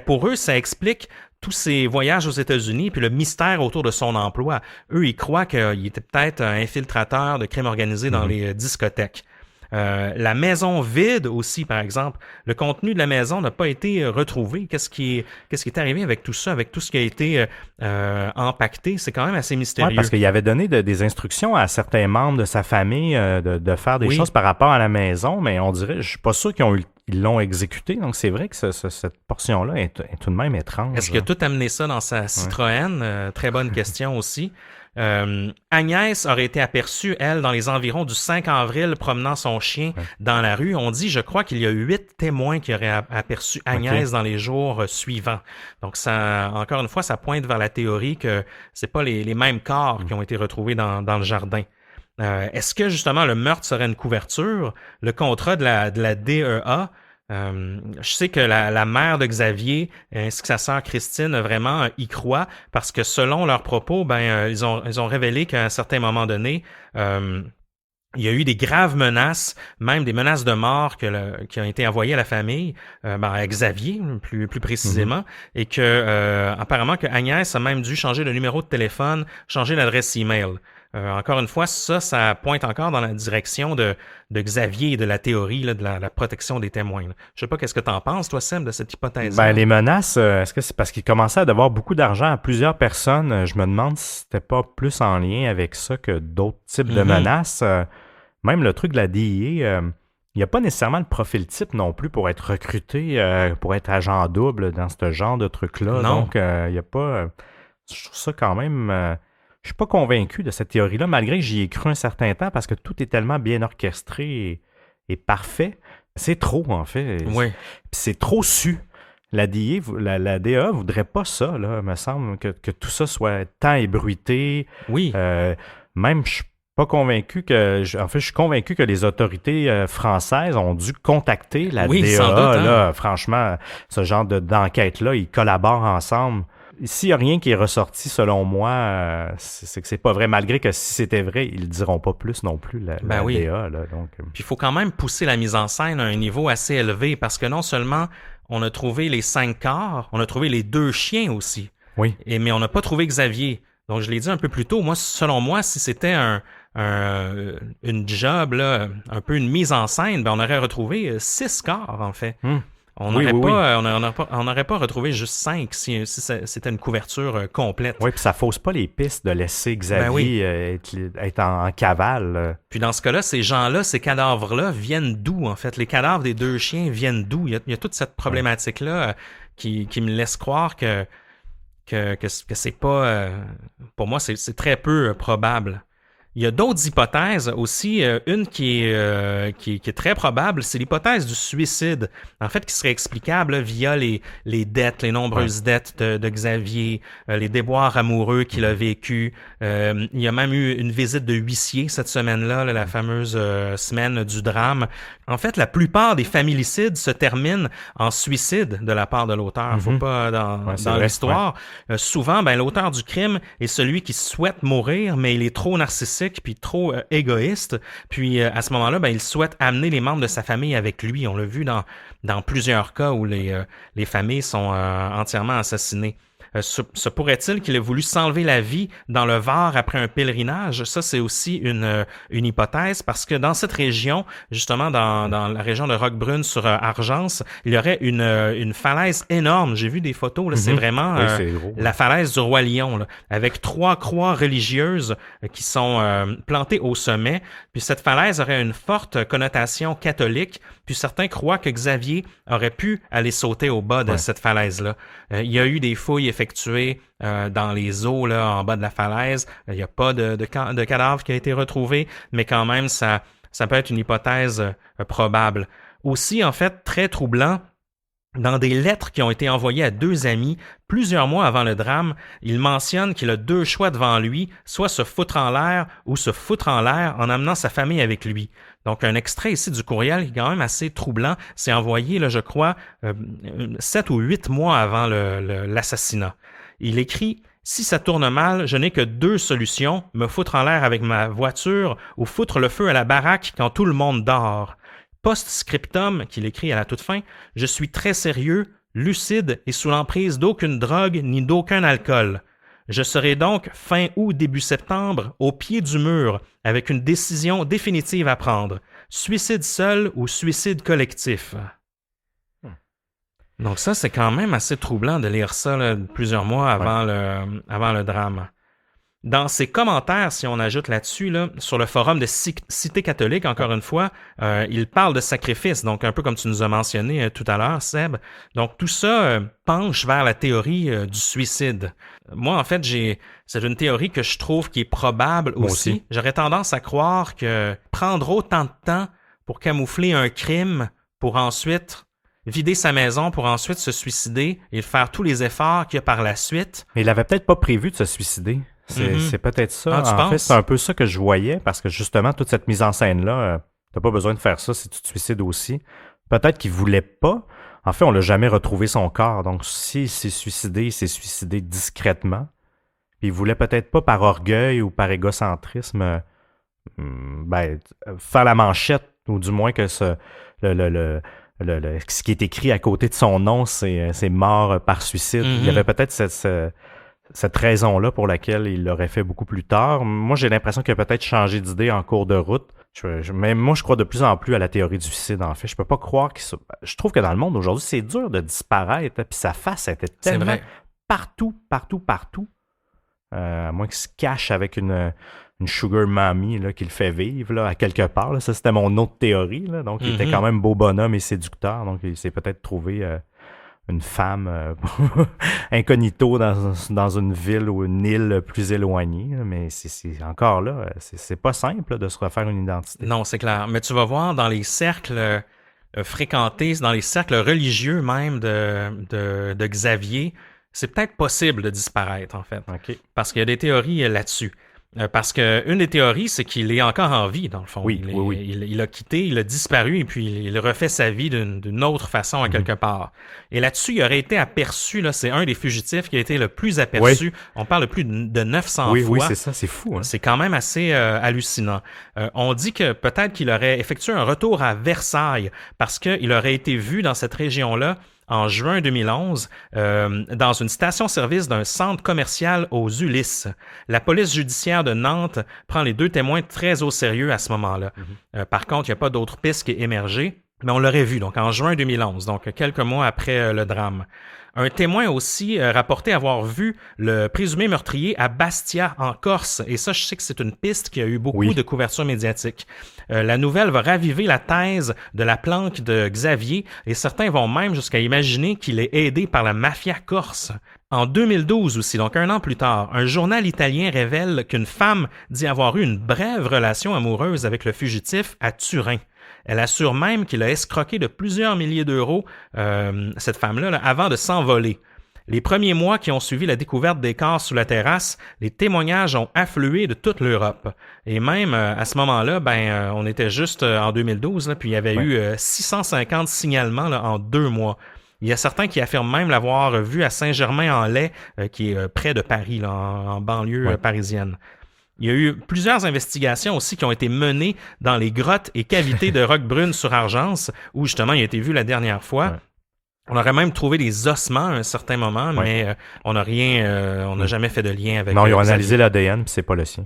[SPEAKER 4] pour eux, ça explique tous ses voyages aux États-Unis puis le mystère autour de son emploi. Eux, ils croient qu'il était peut-être un infiltrateur de crime organisé dans les discothèques. La maison vide aussi, par exemple. Le contenu de la maison n'a pas été retrouvé. Qu'est-ce qui est arrivé avec tout ça, avec tout ce qui a été empaqueté? C'est quand même assez mystérieux.
[SPEAKER 3] Oui, parce qu'il avait donné des instructions à certains membres de sa famille de faire des choses par rapport à la maison, mais on dirait, je suis pas sûr ils l'ont exécuté. Donc, c'est vrai que cette portion-là est tout de même étrange.
[SPEAKER 4] Est-ce qu'il a tout amené ça dans sa Citroën? Très bonne question aussi. Agnès aurait été aperçue, elle, dans les environs du 5 avril, promenant son chien dans la rue. On dit, je crois qu'il y a 8 témoins qui auraient aperçu Agnès dans les jours suivants. Donc, ça, encore une fois, ça pointe vers la théorie que c'est pas les mêmes corps qui ont été retrouvés dans le jardin. Est-ce que, justement, le meurtre serait une couverture? Le contrat de la DEA, je sais que la mère de Xavier ainsi que sa sœur Christine vraiment y croient parce que selon leurs propos, ils ont révélé qu'à un certain moment donné, il y a eu des graves menaces, même des menaces de mort qui ont été envoyées à la famille, à Xavier plus précisément, et que apparemment que Agnès a même dû changer le numéro de téléphone, changer l'adresse email. Encore une fois, ça pointe encore dans la direction de Xavier et de la théorie là, de la protection des témoins. Là. Je sais pas, qu'est-ce que tu en penses, toi, Seb, de cette hypothèse?
[SPEAKER 3] Les menaces, est-ce que c'est parce qu'il commençait à devoir beaucoup d'argent à plusieurs personnes? Je me demande si c'était pas plus en lien avec ça que d'autres types de menaces. Même le truc de la DIA, il n'y a pas nécessairement le profil type non plus pour être recruté, pour être agent double dans ce genre de truc-là.
[SPEAKER 4] Non.
[SPEAKER 3] Donc, il n'y a pas... je trouve ça quand même... je suis pas convaincu de cette théorie-là, malgré que j'y ai cru un certain temps, parce que tout est tellement bien orchestré et parfait. C'est trop, en fait.
[SPEAKER 4] Oui.
[SPEAKER 3] Puis c'est trop su. La DEA voudrait pas ça, là, me semble, que tout ça soit tant ébruité.
[SPEAKER 4] Oui.
[SPEAKER 3] Même, je suis pas convaincu je suis convaincu que les autorités françaises ont dû contacter la DEA.
[SPEAKER 4] Sans doute, hein?
[SPEAKER 3] Là, franchement, ce genre d'enquête-là, ils collaborent ensemble. S'il n'y a rien qui est ressorti, selon moi, c'est que c'est pas vrai. Malgré que si c'était vrai, ils le diront pas plus non plus, la DEA. Là, donc.
[SPEAKER 4] Puis il faut quand même pousser la mise en scène à un niveau assez élevé parce que non seulement on a trouvé les 5 corps, on a trouvé les 2 chiens aussi.
[SPEAKER 3] Oui.
[SPEAKER 4] Mais on n'a pas trouvé Xavier. Donc je l'ai dit un peu plus tôt, moi, selon moi, si c'était une job, là, un peu une mise en scène, on aurait retrouvé 6 corps, en fait. On n'aurait pas retrouvé juste 5 si c'était une couverture complète.
[SPEAKER 3] Oui, puis ça fausse pas les pistes de laisser Xavier être en cavale.
[SPEAKER 4] Puis dans ce cas-là, ces gens-là, ces cadavres-là viennent d'où, en fait? Les cadavres des 2 chiens viennent d'où? Il y a toute cette problématique-là qui me laisse croire que c'est pas... pour moi, c'est très peu probable. Il y a d'autres hypothèses aussi. Une qui est très probable, c'est l'hypothèse du suicide. En fait, qui serait explicable là, via les dettes, les nombreuses dettes de Xavier, les déboires amoureux qu'il a vécu. Il y a même eu une visite de huissier cette semaine-là, la fameuse semaine du drame. En fait, la plupart des familicides se terminent en suicide de la part de l'auteur. Faut pas dans l'histoire. Souvent, l'auteur du crime est celui qui souhaite mourir, mais il est trop narcissique puis trop égoïste. Puis à ce moment-là, il souhaite amener les membres de sa famille avec lui. On l'a vu dans plusieurs cas où les familles sont entièrement assassinées. Se pourrait-il qu'il ait voulu s'enlever la vie dans le Var après un pèlerinage? Ça, c'est aussi une hypothèse parce que dans cette région, justement dans la région de Roquebrune sur Argence, il y aurait une falaise énorme. J'ai vu des photos, là, c'est vraiment la falaise du Roi Lion, là, avec 3 croix religieuses qui sont plantées au sommet. Puis cette falaise aurait une forte connotation catholique. Puis certains croient que Xavier aurait pu aller sauter au bas de cette falaise-là. Il y a eu des fouilles effectuées dans les eaux là, en bas de la falaise. Il n'y a pas de cadavre qui a été retrouvé, mais quand même, ça peut être une hypothèse probable. Aussi, en fait, très troublant, Dans des lettres qui ont été envoyées à 2 amis plusieurs mois avant le drame, il mentionne qu'il a 2 choix devant lui, soit se foutre en l'air ou se foutre en l'air en amenant sa famille avec lui. Donc, un extrait ici du courriel qui est quand même assez troublant. C'est envoyé, là, je crois, 7 ou 8 mois avant l'assassinat. Il écrit « Si ça tourne mal, je n'ai que 2 solutions, me foutre en l'air avec ma voiture ou foutre le feu à la baraque quand tout le monde dort. » Post-scriptum, qu'il écrit à la toute fin, « Je suis très sérieux, lucide et sous l'emprise d'aucune drogue ni d'aucun alcool. Je serai donc fin août, début septembre, au pied du mur, avec une décision définitive à prendre. Suicide seul ou suicide collectif. » Donc ça, c'est quand même assez troublant de lire ça là, plusieurs mois avant le drame. Dans ses commentaires, si on ajoute là-dessus, là, sur le forum de Cité catholique, encore une fois, il parle de sacrifice, donc un peu comme tu nous as mentionné tout à l'heure, Seb. Donc tout ça penche vers la théorie du suicide. Moi, en fait, c'est une théorie que je trouve qui est probable aussi. J'aurais tendance à croire que prendre autant de temps pour camoufler un crime, pour ensuite vider sa maison, pour ensuite se suicider et faire tous les efforts qu'il y a par la suite.
[SPEAKER 3] Mais il avait peut-être pas prévu de se suicider. C'est peut-être ça. En fait, c'est un peu ça que je voyais, parce que justement, toute cette mise en scène-là, t'as pas besoin de faire ça si tu te suicides aussi. Peut-être qu'il voulait pas. En fait, on l'a jamais retrouvé son corps. Donc, s'il s'est suicidé discrètement. Puis il voulait peut-être pas par orgueil ou par égocentrisme faire la manchette, ou du moins que ce qui est écrit à côté de son nom, c'est mort par suicide. Il y avait peut-être cette raison-là pour laquelle il l'aurait fait beaucoup plus tard. Moi, j'ai l'impression qu'il a peut-être changé d'idée en cours de route. Mais moi, je crois de plus en plus à la théorie du suicide, en fait. Je peux pas croire je trouve que dans le monde aujourd'hui, c'est dur de disparaître. Puis sa face était tellement partout. À moins qu'il se cache avec une sugar mommy là, qui le fait vivre là, à quelque part. Là. Ça, c'était mon autre théorie. Là. Donc, il était quand même beau bonhomme et séducteur. Donc, il s'est peut-être trouvé une femme incognito dans une ville ou une île plus éloignée. Mais c'est encore là, c'est pas simple là, de se refaire une identité.
[SPEAKER 4] Non, c'est clair. Mais tu vas voir dans les cercles fréquentés, dans les cercles religieux même de Xavier, c'est peut-être possible de disparaître, en fait.
[SPEAKER 3] Okay.
[SPEAKER 4] Parce qu'il y a des théories là-dessus. Parce qu'une des théories, c'est qu'il est encore en vie, dans le fond.
[SPEAKER 3] Oui.
[SPEAKER 4] Il a quitté, il a disparu, et puis il refait sa vie d'une autre façon, à quelque part. Et là-dessus, il aurait été aperçu, là, c'est un des fugitifs qui a été le plus aperçu. Oui. On parle de plus de 900 fois.
[SPEAKER 3] Oui, c'est ça, c'est fou. Hein?
[SPEAKER 4] C'est quand même assez hallucinant. On dit que peut-être qu'il aurait effectué un retour à Versailles, parce qu'il aurait été vu dans cette région-là en juin 2011, dans une station-service d'un centre commercial aux Ulysses. La police judiciaire de Nantes prend les 2 témoins très au sérieux à ce moment-là. Par contre, il n'y a pas d'autres pistes qui émergées, mais on l'aurait vu donc en juin 2011, donc quelques mois après le drame. Un témoin aussi rapporté avoir vu le présumé meurtrier à Bastia, en Corse. Et ça, je sais que c'est une piste qui a eu beaucoup de couverture médiatique. La nouvelle va raviver la thèse de la planque de Xavier et certains vont même jusqu'à imaginer qu'il est aidé par la mafia corse. En 2012 aussi, donc 1 an plus tard, un journal italien révèle qu'une femme dit avoir eu une brève relation amoureuse avec le fugitif à Turin. Elle assure même qu'il a escroqué de plusieurs milliers d'euros, cette femme-là, là, avant de s'envoler. Les premiers mois qui ont suivi la découverte des corps sous la terrasse, les témoignages ont afflué de toute l'Europe. Et même à ce moment-là, on était juste en 2012, là, puis il y avait eu 650 signalements là, en 2 mois. Il y a certains qui affirment même l'avoir vu à Saint-Germain-en-Laye, qui est près de Paris, là, en banlieue parisienne. Il y a eu plusieurs investigations aussi qui ont été menées dans les grottes et cavités de Roquebrune sur Argence, où justement il a été vu la dernière fois. Ouais. On aurait même trouvé des ossements à un certain moment, mais on n'a jamais fait de lien avec.
[SPEAKER 3] Non, ils ont analysé l'ADN, puis c'est pas le sien.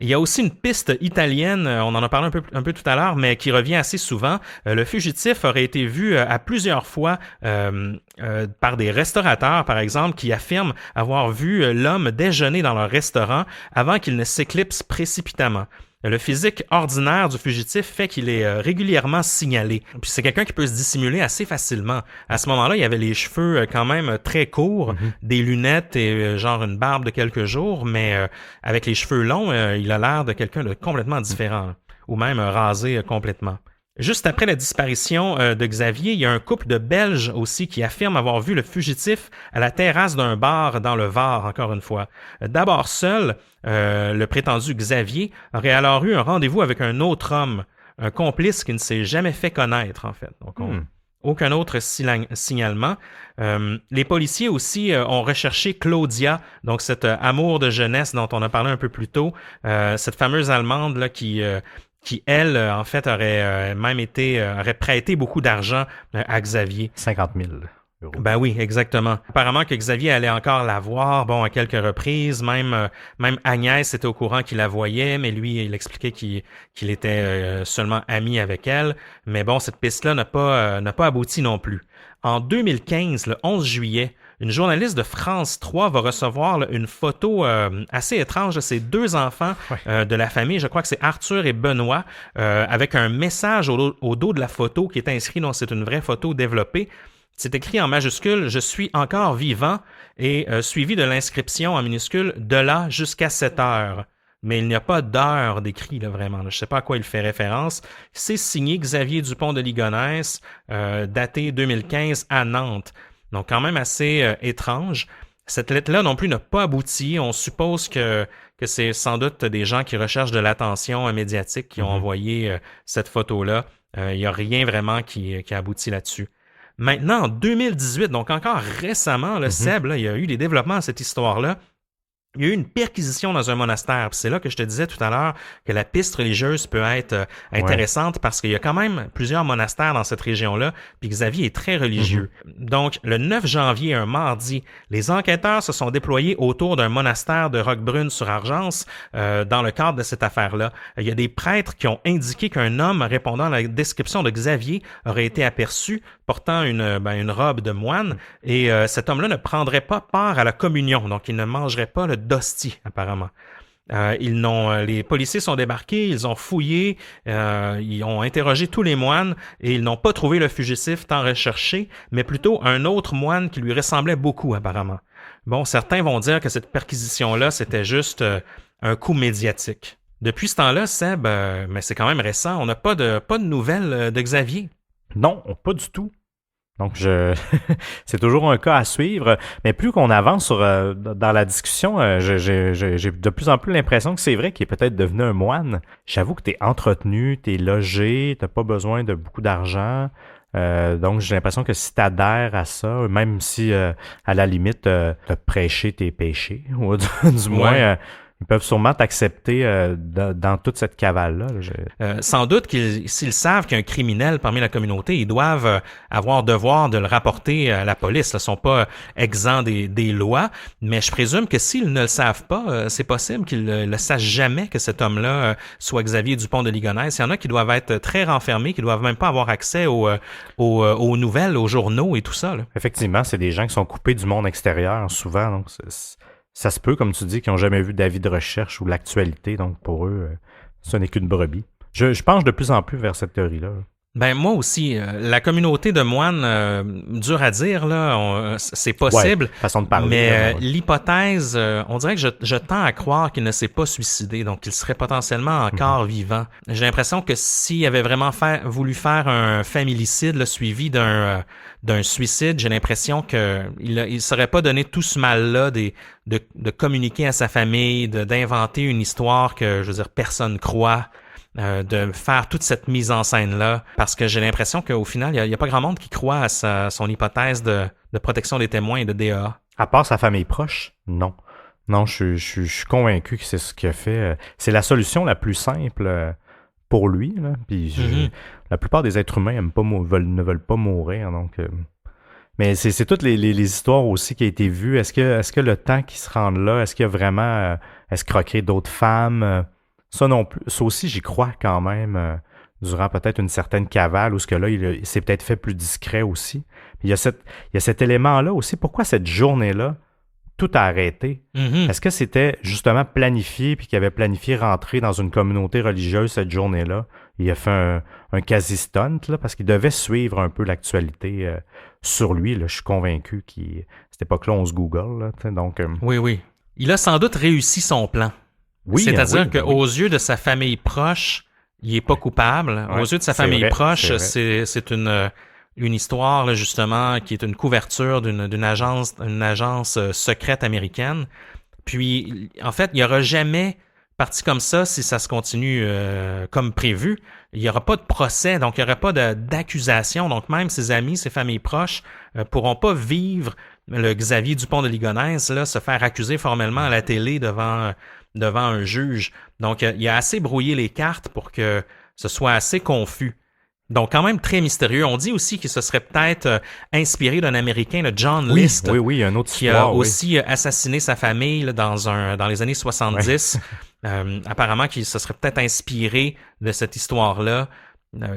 [SPEAKER 4] Il y a aussi une piste italienne, on en a parlé un peu tout à l'heure, mais qui revient assez souvent. Le fugitif aurait été vu à plusieurs fois par des restaurateurs, par exemple, qui affirment avoir vu l'homme déjeuner dans leur restaurant avant qu'il ne s'éclipse précipitamment. Le physique ordinaire du fugitif fait qu'il est régulièrement signalé. Puis c'est quelqu'un qui peut se dissimuler assez facilement. À ce moment-là, il y avait les cheveux quand même très courts, des lunettes et genre une barbe de quelques jours, mais avec les cheveux longs, il a l'air de quelqu'un de complètement différent, ou même rasé complètement. Juste après la disparition de Xavier, il y a un couple de Belges aussi qui affirme avoir vu le fugitif à la terrasse d'un bar dans le Var, encore une fois. D'abord seul, le prétendu Xavier aurait alors eu un rendez-vous avec un autre homme, un complice qui ne s'est jamais fait connaître, en fait. Donc, aucun autre signalement. Les policiers aussi ont recherché Claudia, donc cet amour de jeunesse dont on a parlé un peu plus tôt, cette fameuse Allemande là, qui elle, en fait, aurait prêté beaucoup d'argent à Xavier.
[SPEAKER 3] 50 000 €.
[SPEAKER 4] Ben oui, exactement. Apparemment que Xavier allait encore la voir, bon, à quelques reprises. Même Agnès était au courant qu'il la voyait, mais lui, il expliquait qu'il était seulement ami avec elle. Mais bon, cette piste-là n'a pas abouti non plus. En 2015, le 11 juillet, une journaliste de France 3 va recevoir là, une photo assez étrange de ses deux enfants de la famille. Je crois que c'est Arthur et Benoît, avec un message au dos de la photo qui est inscrit, donc c'est une vraie photo développée. C'est écrit en majuscule « Je suis encore vivant » et suivi de l'inscription en minuscule « De là jusqu'à 7 heures ». Mais il n'y a pas d'heure d'écrit, là, vraiment. Je ne sais pas à quoi il fait référence. C'est signé Xavier Dupont de Ligonnès, daté 2015 à Nantes. Donc, quand même assez étrange. Cette lettre-là non plus n'a pas abouti. On suppose que c'est sans doute des gens qui recherchent de l'attention médiatique qui ont envoyé cette photo-là. Il n'y a rien vraiment qui aboutit là-dessus. Maintenant, en 2018, donc encore récemment, le Seb, là, il y a eu des développements à cette histoire-là. Il y a eu une perquisition dans un monastère. Puis c'est là que je te disais tout à l'heure que la piste religieuse peut être intéressante parce qu'il y a quand même plusieurs monastères dans cette région-là, puis Xavier est très religieux. Donc, le 9 janvier, un mardi, les enquêteurs se sont déployés autour d'un monastère de Roquebrune-sur-Argence dans le cadre de cette affaire-là. Il y a des prêtres qui ont indiqué qu'un homme répondant à la description de Xavier aurait été aperçu portant une robe de moine et cet homme-là ne prendrait pas part à la communion, donc il ne mangerait pas le d'hostie, apparemment. Les policiers sont débarqués, ils ont fouillé, ils ont interrogé tous les moines et ils n'ont pas trouvé le fugitif tant recherché, mais plutôt un autre moine qui lui ressemblait beaucoup, apparemment. Bon, certains vont dire que cette perquisition-là, c'était juste un coup médiatique. Depuis ce temps-là, Seb, mais c'est quand même récent, on n'a pas de nouvelles de Xavier.
[SPEAKER 3] Non, pas du tout. Donc, c'est toujours un cas à suivre. Mais plus qu'on avance dans la discussion, j'ai de plus en plus l'impression que c'est vrai qu'il est peut-être devenu un moine. J'avoue que t'es entretenu, t'es logé, t'as pas besoin de beaucoup d'argent. Donc, j'ai l'impression que si t'adhères à ça, même si, à la limite, t'as prêché tes péchés, ou du moins... Ils peuvent sûrement t'accepter dans toute cette cavale-là.
[SPEAKER 4] Sans doute s'ils savent qu'il y a un criminel parmi la communauté, ils doivent avoir devoir de le rapporter à la police. Ils ne sont pas exempts des lois, mais je présume que s'ils ne le savent pas, c'est possible qu'ils ne sachent jamais que cet homme-là soit Xavier Dupont de Ligonnès. Il y en a qui doivent être très renfermés, qui doivent même pas avoir accès aux nouvelles, aux journaux et tout ça. Là.
[SPEAKER 3] Effectivement, c'est des gens qui sont coupés du monde extérieur souvent, donc ça se peut, comme tu dis, qu'ils n'ont jamais vu d'avis de recherche ou l'actualité, donc pour eux, ce n'est qu'une brebis. Je penche de plus en plus vers cette théorie-là.
[SPEAKER 4] Ben moi aussi, la communauté de moines, dur à dire là, c'est possible.
[SPEAKER 3] Façon de parler.
[SPEAKER 4] Mais l'hypothèse, on dirait que je tends à croire qu'il ne s'est pas suicidé, donc qu'il serait potentiellement encore vivant. J'ai l'impression que s'il avait vraiment voulu faire un familicide là, suivi d'un suicide, j'ai l'impression que il serait pas donné tout ce mal-là de communiquer à sa famille, d'inventer une histoire que je veux dire personne croit. De faire toute cette mise en scène-là, parce que j'ai l'impression qu'au final, il y a pas grand monde qui croit à son hypothèse de protection des témoins et de DEA.
[SPEAKER 3] À part sa famille proche, non. Non, je suis convaincu que c'est ce qu'il a fait. C'est la solution la plus simple pour lui. Là. Puis la plupart des êtres humains ne veulent pas mourir. Donc, mais c'est toutes les histoires aussi qui ont été vues. Est-ce que le temps qu'il se rende là, est-ce qu'il a vraiment escroqué d'autres femmes? Ça non plus. Ça aussi, j'y crois quand même durant peut-être une certaine cavale où ce que là, il s'est peut-être fait plus discret aussi. Puis il y a cet élément-là aussi. Pourquoi cette journée-là, tout a arrêté? Est-ce que c'était justement planifié puis qu'il avait planifié rentrer dans une communauté religieuse cette journée-là? Il a fait un quasi-stunt là, parce qu'il devait suivre un peu l'actualité sur lui. Là. Je suis convaincu qu'à cette époque-là, on se Google. Là, donc,
[SPEAKER 4] Oui. Il a sans doute réussi son plan.
[SPEAKER 3] Oui,
[SPEAKER 4] c'est-à-dire qu'aux yeux de sa famille proche, il est pas coupable. Aux yeux de sa famille proche, c'est une histoire, là, justement, qui est une couverture d'une agence secrète américaine. Puis, en fait, il y aura jamais parti comme ça si ça se continue comme prévu. Il n'y aura pas de procès, donc il n'y aura pas d'accusation. Donc même ses amis, ses familles proches pourront pas vivre le Xavier Dupont de Ligonnès, là, se faire accuser formellement à la télé devant un juge. Donc il a assez brouillé les cartes pour que ce soit assez confus. Donc, quand même très mystérieux. On dit aussi qu'il se serait peut-être inspiré d'un Américain, le John List,
[SPEAKER 3] oui, un autre
[SPEAKER 4] qui a aussi assassiné sa famille là, dans les années 70. Apparemment, qu'il se serait peut-être inspiré de cette histoire-là.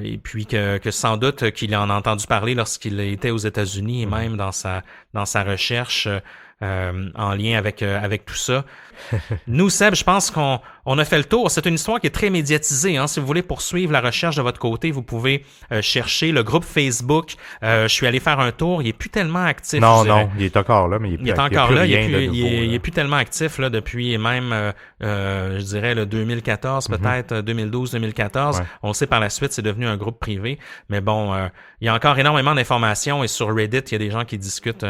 [SPEAKER 4] Et puis que sans doute qu'il en a entendu parler lorsqu'il était aux États-Unis et même dans sa recherche en lien avec tout ça. Nous, Seb, je pense qu'on a fait le tour. C'est une histoire qui est très médiatisée. Hein. Si vous voulez poursuivre la recherche de votre côté, vous pouvez chercher le groupe Facebook. Je suis allé faire un tour. Il est plus tellement actif.
[SPEAKER 3] Non, il est encore là, mais il est encore là.
[SPEAKER 4] Il est plus tellement actif là depuis même, je dirais, le 2014, peut-être 2012-2014. Ouais. On le sait par la suite, c'est devenu un groupe privé. Mais bon, il y a encore énormément d'informations et sur Reddit, il y a des gens qui discutent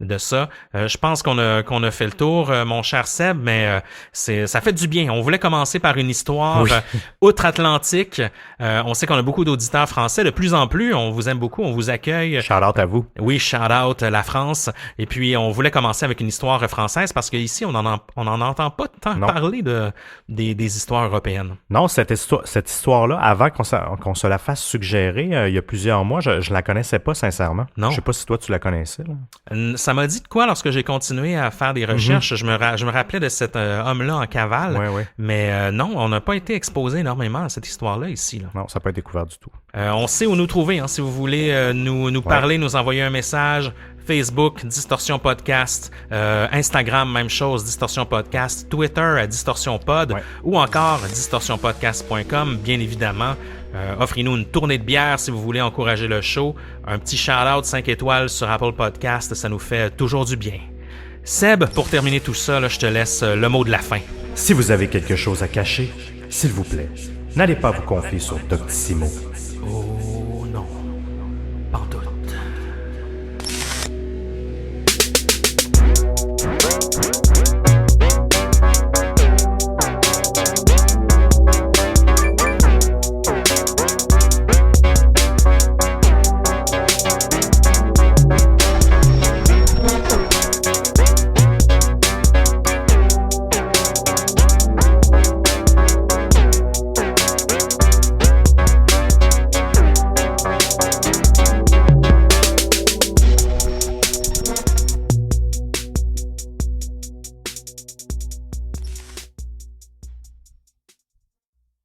[SPEAKER 4] de ça. Je pense qu'on a fait le tour, mon cher Seb, mais ça fait du bien. On voulait commencer par une histoire outre-Atlantique. On sait qu'on a beaucoup d'auditeurs français. De plus en plus, on vous aime beaucoup, on vous accueille.
[SPEAKER 3] Shout-out à vous.
[SPEAKER 4] Oui, shout-out la France. Et puis, on voulait commencer avec une histoire française parce qu'ici, on en entend pas tant parler des histoires européennes.
[SPEAKER 3] Non, cette histoire-là, avant qu'on se la fasse suggérer, il y a plusieurs mois, je la connaissais pas sincèrement.
[SPEAKER 4] Non.
[SPEAKER 3] Je sais pas si toi, tu la connaissais. Là.
[SPEAKER 4] Ça m'a dit de quoi lorsque j'ai continué à faire des recherches. Je me rappelais de cet homme-là en cavale. Mais non, on n'a pas été exposé énormément à cette histoire-là ici. Là.
[SPEAKER 3] Non, ça n'a pas été couvert du tout.
[SPEAKER 4] On sait où nous trouver. Hein, si vous voulez nous parler, nous envoyer un message. Facebook, Distorsion Podcast. Instagram, même chose, Distorsion Podcast. Twitter, à Distorsion Pod. Ou encore distorsionpodcast.com, bien évidemment. Offrez-nous une tournée de bière si vous voulez encourager le show. Un petit shout-out 5 étoiles sur Apple Podcast, ça nous fait toujours du bien. Seb, pour terminer tout ça, là, je te laisse le mot de la fin.
[SPEAKER 3] Si vous avez quelque chose à cacher, s'il vous plaît, n'allez pas vous confier sur Doctissimo.
[SPEAKER 4] Oh.